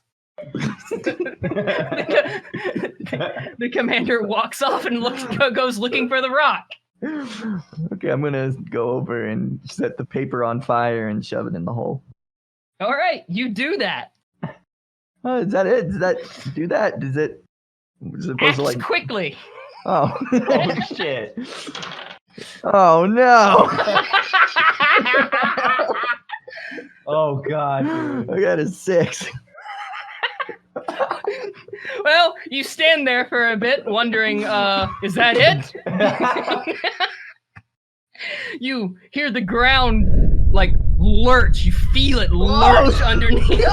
The commander walks off and goes looking for the rock. Okay, I'm gonna go over and set the paper on fire and shove it in the hole. All right, you do that. Oh, is that it? Does that do that? Is it supposed Act to like? quickly. Oh. Oh shit. Oh no! Oh god, dude. I got a 6. Well, you stand there for a bit, wondering, is that it? You hear the ground like lurch. You feel it lurch underneath you.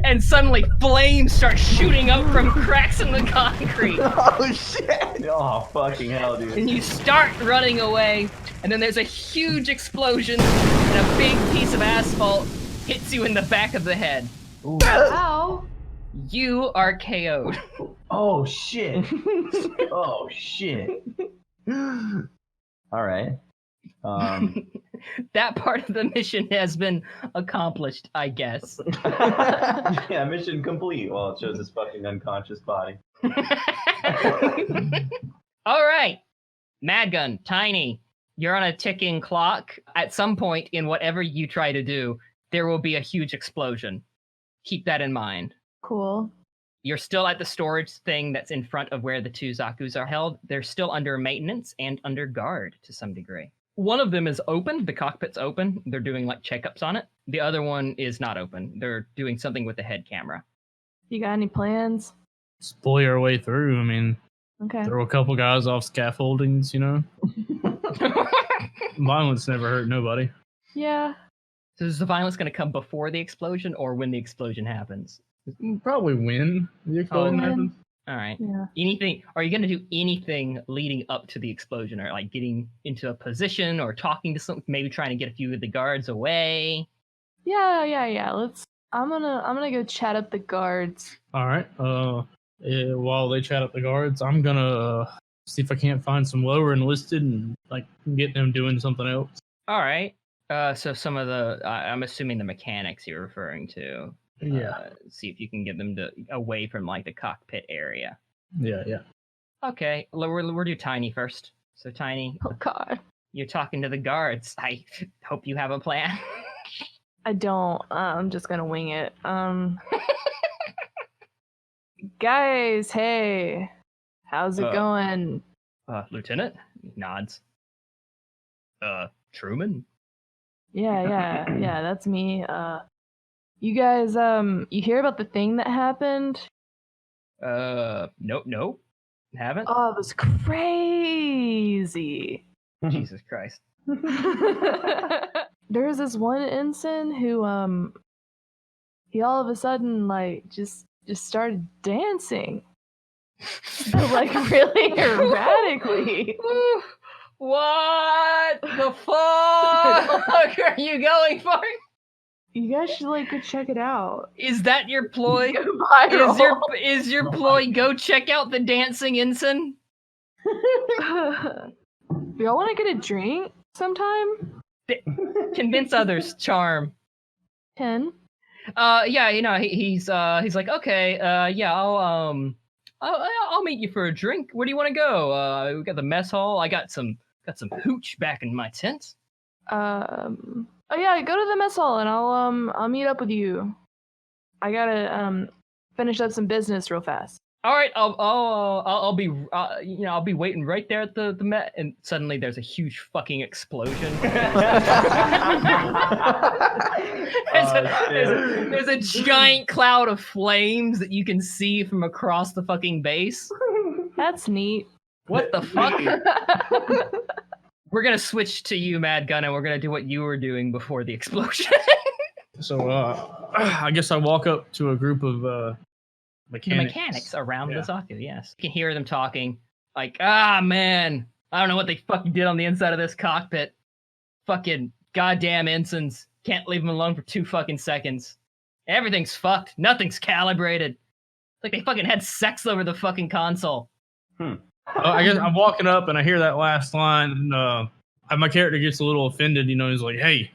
And suddenly flames start shooting up from cracks in the concrete. Oh shit! Oh fucking hell, dude. And you start running away, and then there's a huge explosion, and a big piece of asphalt hits you in the back of the head. Ow. You are KO'd. Oh shit. Oh shit. All right. That part of the mission has been accomplished, I guess. Yeah, mission complete. Well, it shows his fucking unconscious body. All right. Madgun, Tiny, you're on a ticking clock. At some point in whatever you try to do, there will be a huge explosion. Keep that in mind. Cool. You're still at the storage thing that's in front of where the two Zakus are held. They're still under maintenance and under guard to some degree. One of them is open. The cockpit's open. They're doing like checkups on it. The other one is not open. They're doing something with the head camera. You got any plans? Just bully our way through. I mean, Okay. throw a couple guys off scaffoldings, Violence never hurt nobody. Yeah. So is the violence going to come before the explosion or when the explosion happens? Probably win the explosion Okay. happens. All right. Yeah. Anything? Are you going to do anything leading up to the explosion, or like getting into a position, or talking to some, maybe trying to get a few of the guards away? Yeah. I'm gonna go chat up the guards. All right. While they chat up the guards, I'm gonna see if I can't find some lower enlisted and like get them doing something else. All right. So some of the, I'm assuming the mechanics you're referring to. Yeah. See if you can get them to away from like the cockpit area. Yeah. Okay. We'll do Tiny first. So Tiny, Oh god. you're talking to the guards. I hope you have a plan. I don't. I'm just gonna wing it. Guys, hey. How's it going? Lieutenant nods. Truman. Yeah, that's me. You guys, you hear about the thing that happened? Nope. Haven't. Oh, it was crazy. Jesus Christ. There was this one ensign who, he all of a sudden, like, just started dancing. Like, really erratically. What the fuck are you going for? You guys should like go check it out. Is that your ploy? Go viral. Is your ploy go check out the dancing ensign? Y'all want to get a drink sometime? Convince others, charm. 10. Yeah, you know, he's like, okay, yeah, I'll meet you for a drink. Where do you want to go? We got the mess hall. I got some hooch back in my tent. Oh yeah, go to the mess hall and I'll meet up with you. I gotta finish up some business real fast. All right, I'll be I'll be waiting right there at the Met, and suddenly there's a huge fucking explosion. There's a giant cloud of flames that you can see from across the fucking base. That's neat. What the fuck? We're gonna switch to you, Mad Gun, and we're gonna do what you were doing before the explosion. So I guess I walk up to a group of mechanics. The mechanics around the Zaku, yes. You can hear them talking, like, man, I don't know what they fucking did on the inside of this cockpit. Fucking goddamn ensigns. Can't leave them alone for 2 fucking seconds. Everything's fucked. Nothing's calibrated. It's like they fucking had sex over the fucking console. I guess I'm walking up and I hear that last line, and my character gets a little offended. You know, he's like, "Hey,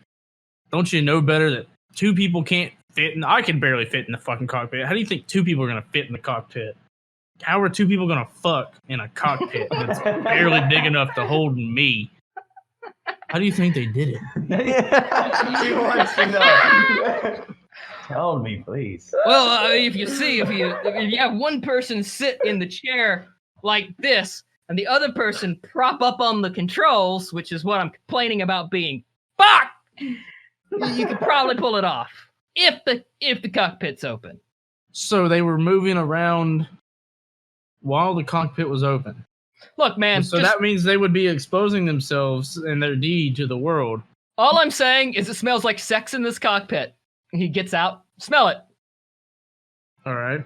don't you know better that 2 people can't fit? And I can barely fit in the fucking cockpit. How do you think 2 people are gonna fit in the cockpit? How are 2 people gonna fuck in a cockpit that's barely big enough to hold me? How do you think they did it?" He wants to know. Tell me, please. Well, if you have one person sit in the chair like this, and the other person prop up on the controls, which is what I'm complaining about being fucked, you could probably pull it off if the cockpit's open. So they were moving around while the cockpit was open. Look, man. So that means they would be exposing themselves and their deed to the world. All I'm saying is it smells like sex in this cockpit. He gets out. Smell it. All right.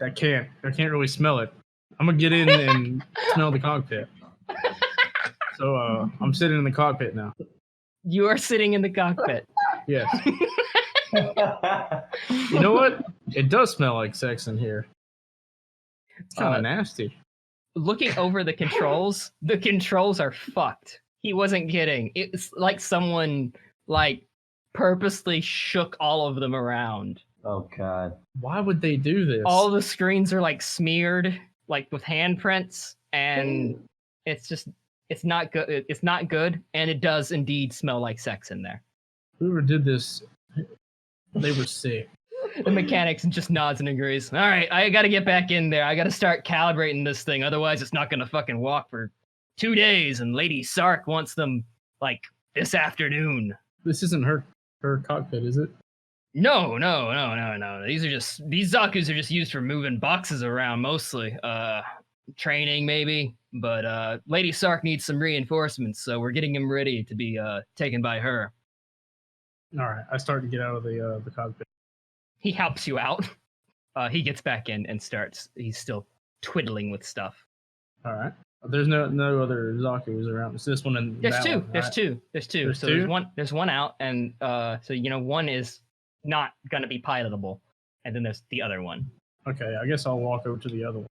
I can't really smell it. I'm gonna get in and smell the cockpit. So I'm sitting in the cockpit now. You are sitting in the cockpit. Yes. You know what? It does smell like sex in here. It's kind of nasty. Looking over the controls are fucked. He wasn't kidding. It's like someone purposely shook all of them around. Oh god. Why would they do this? All the screens are smeared with handprints, and it's not good. It's not good, and it does indeed smell like sex in there. Whoever did this, they were sick. The mechanics just nods and agrees. All right, I gotta get back in there. I gotta start calibrating this thing. Otherwise, it's not gonna fucking walk for 2 days. And Lady Sark wants them this afternoon. This isn't her cockpit, is it? No. These Zakus are just used for moving boxes around mostly. Training maybe, but Lady Sark needs some reinforcements, so we're getting him ready to be taken by her. All right, I start to get out of the cockpit. He helps you out. He gets back in and starts. He's still twiddling with stuff. All right. There's no other Zaku's around. It's this one and there's that two. one, right? There's two. There's so two? there's one out, and so one is not gonna be pilotable, and then there's the other one. Okay, I guess I'll walk over to the other one.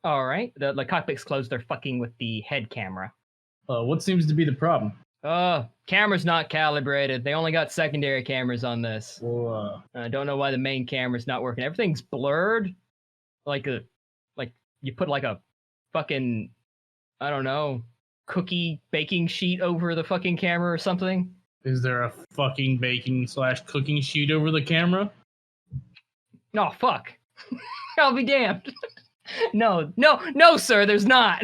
All right. The cockpit's closed. They're fucking with the head camera. What seems to be the problem? Camera's not calibrated. They only got secondary cameras on this. Well, I don't know why the main camera's not working. Everything's blurred. Like you put a fucking, I don't know, cookie baking sheet over the fucking camera or something. Is there a fucking baking/cooking sheet over the camera? Oh, fuck. I'll be damned. No, sir, there's not.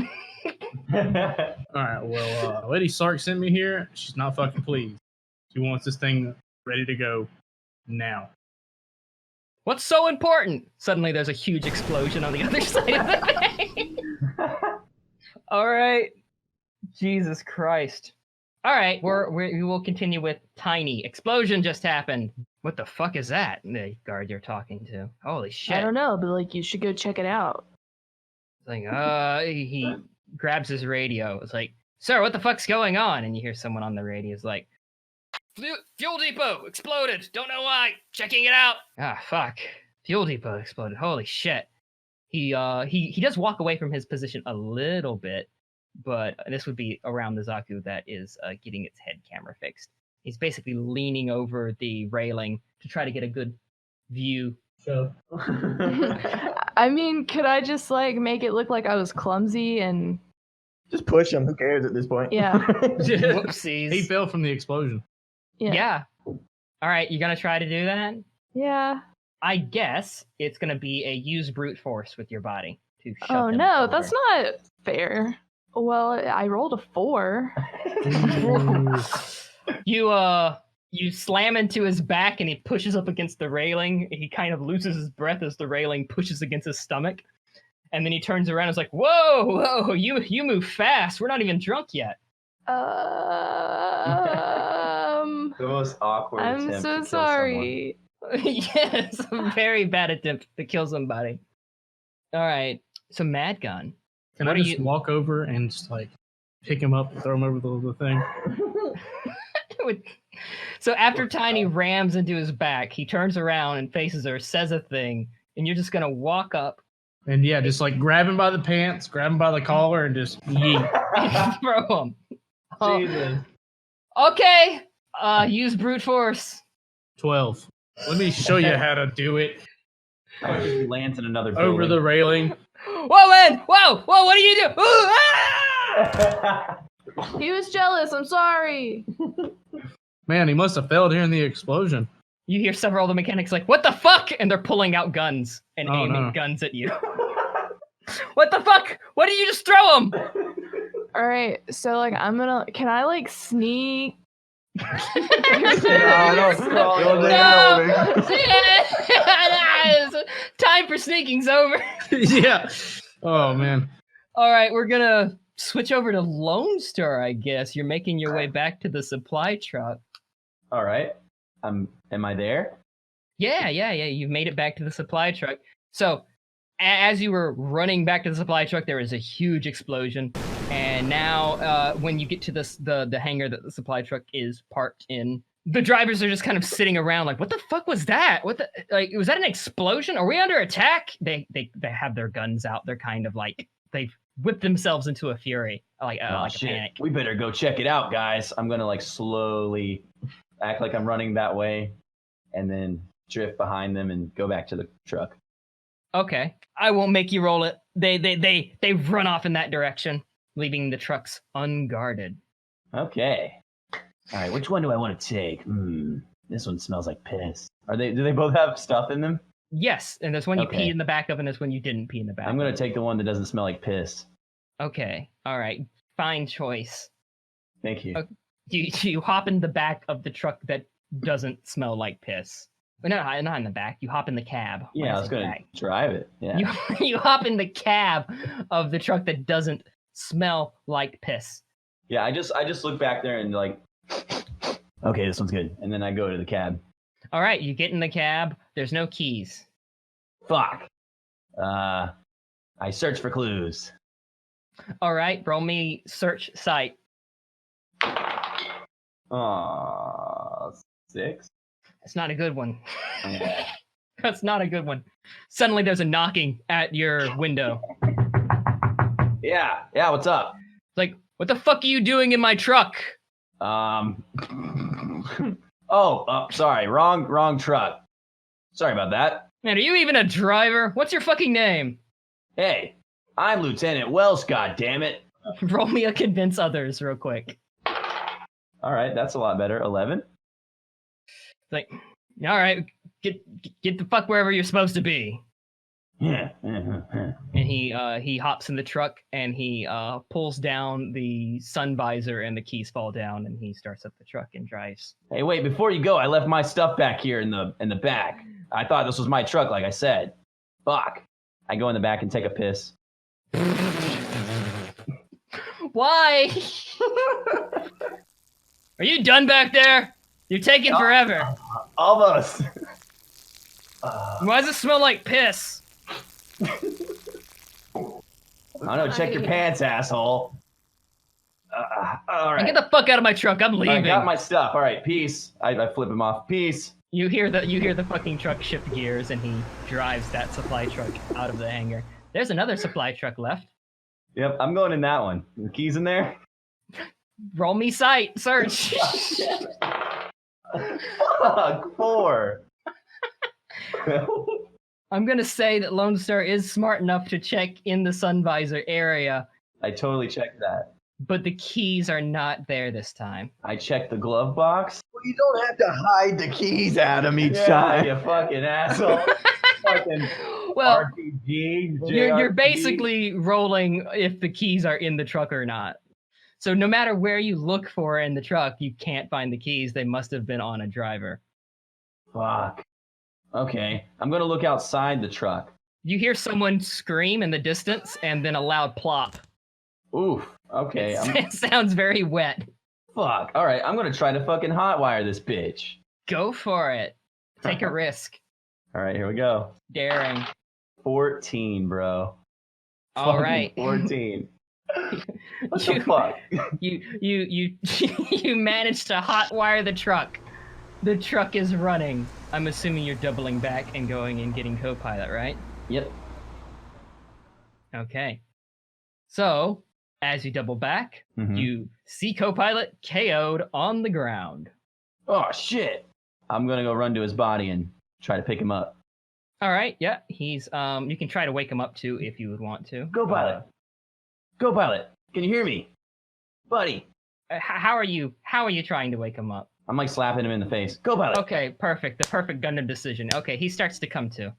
Alright, well, Lady Sark sent me here. She's not fucking pleased. She wants this thing ready to go now. What's so important? Suddenly there's a huge explosion on the other side of the thing. Alright. Jesus Christ. Alright, we will continue with Tiny. Explosion just happened. What the fuck is that? The guard you're talking to. Holy shit. I don't know, but you should go check it out. He grabs his radio. It's like, sir, what the fuck's going on? And you hear someone on the radio is like, Fuel depot exploded. Don't know why. Checking it out. Ah, fuck. Fuel depot exploded. Holy shit. He does walk away from his position a little bit, but this would be around the Zaku that is getting its head camera fixed. He's basically leaning over the railing to try to get a good view. So I mean, could I just like make it look like I was clumsy and Just push him. Who cares at this point? yeah, Whoopsies. he fell from the explosion. Yeah. All right, you gonna try to do that? yeah. I guess it's gonna be a use brute force with your body to shove Oh him no, over. that's not fair. Well, I rolled a 4. You slam into his back and he pushes up against the railing. He kind of loses his breath as the railing pushes against his stomach. And then he turns around and is like, whoa, you move fast. We're not even drunk yet. The most awkward I'm attempt to so kill sorry. Yes, a very bad attempt to kill somebody. All right, so Mad Gun. Can What I do just you- walk over and just like pick him up and throw him over the thing? So after Tiny rams into his back, he turns around and faces her, says a thing, and you're just gonna walk up And yeah, just like grab him by the pants, grab him by the collar, and just yeet. and throw him. Oh, Jesus. okay, use brute force. 12. Let me show you how to do it. He lands in another building. Over the railing. Whoa, man! Whoa! What do you do? Ooh, ah! He was jealous. I'm sorry. Man, he must have fell during the explosion. You hear several of the mechanics like, "What the fuck?" And they're pulling out guns and Oh, aiming no. guns at you. What the fuck? What did you just throw him? All right, so like can I like sneak? No, don't scroll. No! Time for sneaking's over. Yeah. Oh, man. All right, we're gonna switch over to Lone Star, I guess. You're making your way back to the supply truck. All right. Am I there? Yeah. You've made it back to the supply truck. So, as you were running back to the supply truck, there was a huge explosion. And now, when you get to the hangar that the supply truck is parked in, the drivers are just kind of sitting around like, "What the fuck was that? Was that an explosion? Are we under attack?" They have their guns out. They're kind of like they've whipped themselves into a fury, like Oh, a shit. panic. We better go check it out, guys. I'm gonna like slowly act like I'm running that way, and then drift behind them and go back to the truck. Okay, I won't make you roll it. They run off in that direction, leaving the trucks unguarded. Okay. All right. Which one do I want to take? This one smells like piss. Do they both have stuff in them? Yes, and there's one you Okay. peed in the back of, and there's one you didn't pee in the back. I'm gonna of. take the one that doesn't smell like piss. Okay, all right, fine choice. Thank you. Okay. You hop in the back of the truck that doesn't smell like piss. But no, not in the back. You hop in the cab. When Yeah, I was say gonna back. drive it. Yeah. You hop in the cab of the truck that doesn't smell like piss. Yeah. I just look back there and like, okay, this one's good, and then I go to the cab. All right, you get in the cab. There's no keys. Fuck. I search for clues. All right, roll me search site. Aw, 6. That's not a good one. Yeah. That's not a good one. Suddenly there's a knocking at your window. Yeah. What's up? It's like, what the fuck are you doing in my truck? Sorry. Wrong truck. Sorry about that. Man, are you even a driver? What's your fucking name? Hey, I'm Lieutenant Wells, goddammit. Roll me a convince others real quick. All right, that's a lot better. 11. It's like, all right, get the fuck wherever you're supposed to be. Yeah. And he hops in the truck and he pulls down the sun visor and the keys fall down and he starts up the truck and drives. Hey, wait, before you go, I left my stuff back here in the back. I thought this was my truck, like I said. Fuck. I go in the back and take a piss. Why? Are you done back there? You're taking forever. Almost. Why does it smell like piss? I don't know, check your pants, asshole. All And right. get the fuck out of my truck. I'm I leaving. got my stuff. All right, peace. I flip him off. Peace. You hear the fucking truck shift gears, and he drives that supply truck out of the hangar. There's another supply truck left. Yep, I'm going in that one. The keys in there? Roll me sight. Search. Fuck, 4. I'm gonna say that Lone Star is smart enough to check in the sun visor area, I totally checked that. but the keys are not there this time. I checked the glove box. Well, you don't have to hide the keys, Adam, each Yeah, time. you fucking asshole. Fucking Well, RPG, you're JRPG. basically rolling if the keys are in the truck or not. So no matter where you look for in the truck, you can't find the keys. They must have been on a driver. Fuck. Okay, I'm gonna look outside the truck. You hear someone scream in the distance and then a loud plop. Oof. Okay. It sounds very wet. Fuck. All right, I'm gonna try to fucking hotwire this bitch. Go for it. Take a risk. All right, here we go. Daring. 14, bro. All Fucking right. 14. What You- the fuck? You managed to hotwire the truck. The truck is running. I'm assuming you're doubling back and going and getting co-pilot, right? Yep. Okay. So, as you double back, Mhm. you see co-pilot KO'd on the ground. Oh shit! I'm gonna go run to his body and try to pick him up. All right, yeah, he's you can try to wake him up too if you would want to. Go pilot. Go pilot. Can you hear me, buddy? How are you trying to wake him up? I'm like slapping him in the face. Go pilot. Okay, perfect. The perfect Gundam decision. Okay, he starts to come to.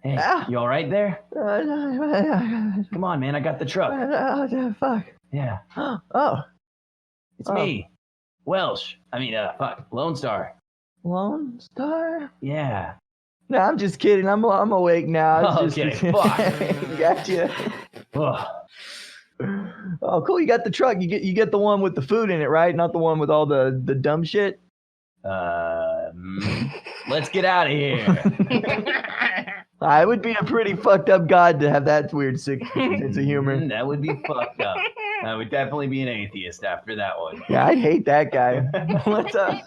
Hey, Ah. you all right there? Come on, man. I got the truck. Fuck. Yeah, Oh, it's Oh. me, Welsh. Lone Star. Lone Star? Yeah. No, I'm just kidding. I'm awake now. I was Okay, just... fuck. Gotcha. Ugh. Oh, cool. You got the truck. You get the one with the food in it, right? Not the one with all the dumb shit. Let's get out of here. I would be a pretty fucked up god to have that weird sense of humor. That would be fucked up. I would definitely be an atheist after that one. Yeah, I hate that guy. What's up?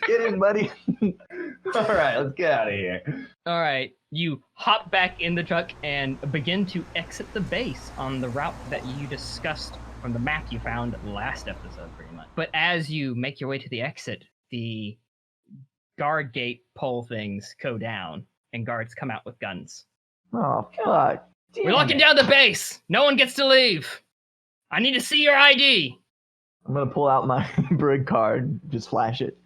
Get in, buddy. All right, let's get out of here. All right, you hop back in the truck and begin to exit the base on the route that you discussed from the map you found last episode, pretty much. But as you make your way to the exit, the guard gate pole things go down, and guards come out with guns. Oh, fuck. We're locking down the base! No one gets to leave! I need to see your ID! I'm gonna pull out my brig card, just flash it.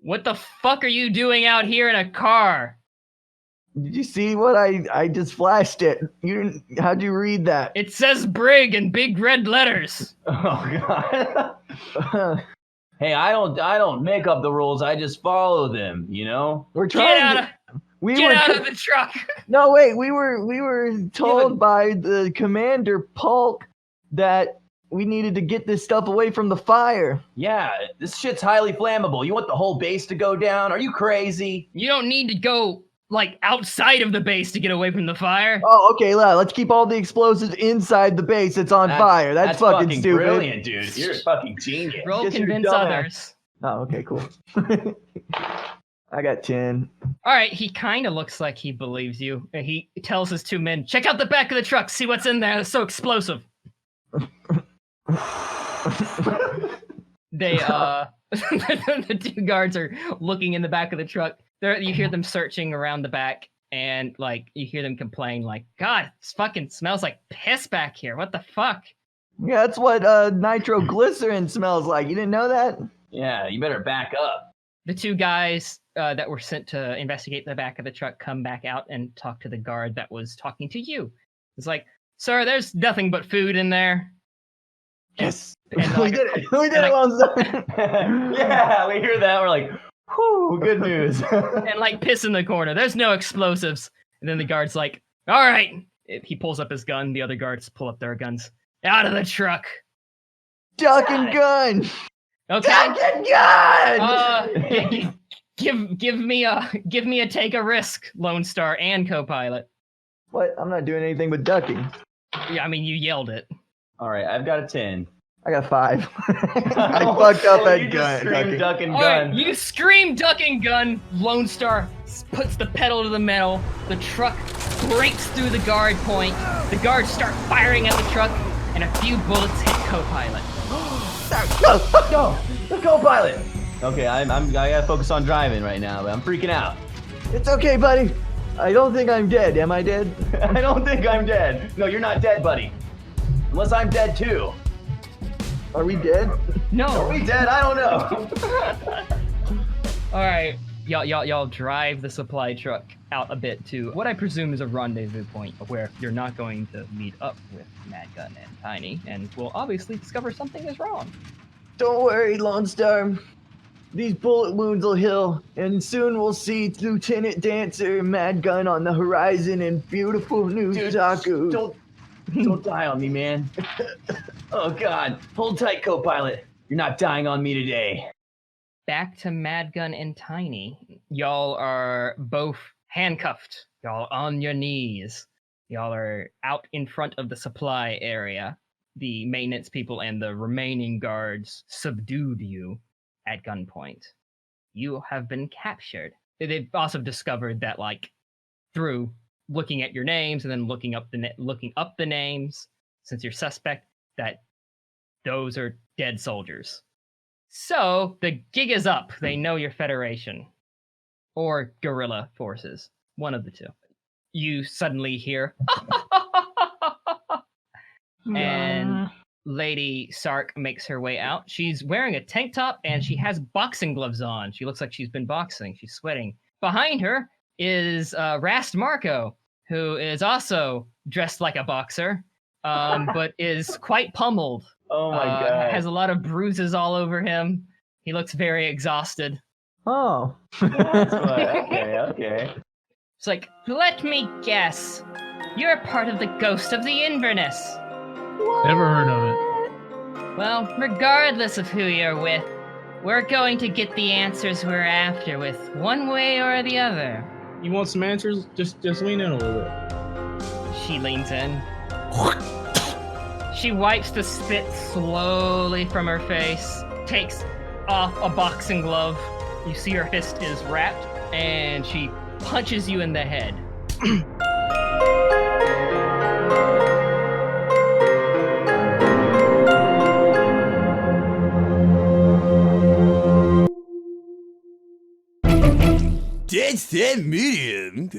What the fuck are you doing out here in a car? Did you see what I just flashed it? How'd you read that? It says Brig in big red letters. Oh god. Hey, I don't make up the rules. I just follow them. You know. We're Get trying out to. of, We get were out of the truck! No, wait. We were told by the commander Polk that we needed to get this stuff away from the fire. Yeah, this shit's highly flammable. You want the whole base to go down? Are you crazy? You don't need to go, like, outside of the base to get away from the fire. Oh, okay. Let's keep all the explosives inside the base. It's on fire. That's fucking stupid. Brilliant, dude. You're a fucking genius. Roll Guess you're convince dumbass. others. Oh, okay, cool. I got 10. All right, he kind of looks like he believes you. He tells his two men, check out the back of the truck, see what's in there. It's so explosive. They, the two guards are looking in the back of the truck. You hear them searching around the back, and, like, you hear them complain, like, God, it fucking smells like piss back here. What the fuck? Yeah, that's what nitroglycerin smells like. You didn't know that? Yeah, you better back up. The two guys that were sent to investigate the back of the truck come back out and talk to the guard that was talking to you. It's like, sir, there's nothing but food in there. Yes. And we like- did it. We did it, Lone Star. Yeah, we hear that. We're like, whew, good news. And like piss in the corner. There's no explosives. And then the guard's like, all right. He pulls up his gun. The other guards pull up their guns. Out of the truck. Duck and gun. Okay. Duck and gun. Give me a take a risk, Lone Star and co-pilot. What? I'm not doing anything but ducking. Yeah, I mean you yelled it. All right, I've got a 10. I got 5. I fucked up Oh, at you just gun. scream Okay. duck and All right, gun. you scream, duck and gun. Lone Star puts the pedal to the metal. The truck breaks through the guard point. The guards start firing at the truck, and a few bullets hit co-pilot. No, the co-pilot. Okay, I gotta focus on driving right now, but I'm freaking out. It's okay, buddy. I don't think I'm dead. Am I dead? I don't think I'm dead. No, you're not dead, buddy. Unless I'm dead too. Are we dead? No. Are we dead? I don't know. All right, y'all drive the supply truck out a bit to what I presume is a rendezvous point where you're not going to meet up with Mad Gun and Tiny, and will obviously discover something is wrong. Don't worry, Lone Star. These bullet wounds will heal, and soon we'll see Lieutenant Dancer and Mad Gun on the horizon in beautiful New Zaku. Don't die on me, man. Oh God, hold tight, co-pilot. You're not dying on me today. Back to Mad Gun and Tiny. Y'all are both handcuffed. Y'all on your knees. Y'all are out in front of the supply area. The maintenance people and the remaining guards subdued you at gunpoint. You have been captured. They've also discovered that, like, through looking at your names and then looking up the names, since you're suspect, that those are dead soldiers. So the gig is up. They know you're Federation or guerrilla forces, one of the two. You suddenly hear, and Lady Sark makes her way out. She's wearing a tank top and she has boxing gloves on. She looks like she's been boxing. She's sweating. Behind her is Rast Marco, who is also dressed like a boxer, but is quite pummeled. Oh my God. Has a lot of bruises all over him. He looks very exhausted. Oh. That's why. Okay. It's like, let me guess. You're part of the Ghost of the Inverness. Never heard of it. Well, regardless of who you're with, we're going to get the answers we're after with one way or the other. You want some answers? Just lean in a little bit. She leans in. She wipes the spit slowly from her face, takes off a boxing glove. You see her fist is wrapped, and she punches you in the head. That's that medium.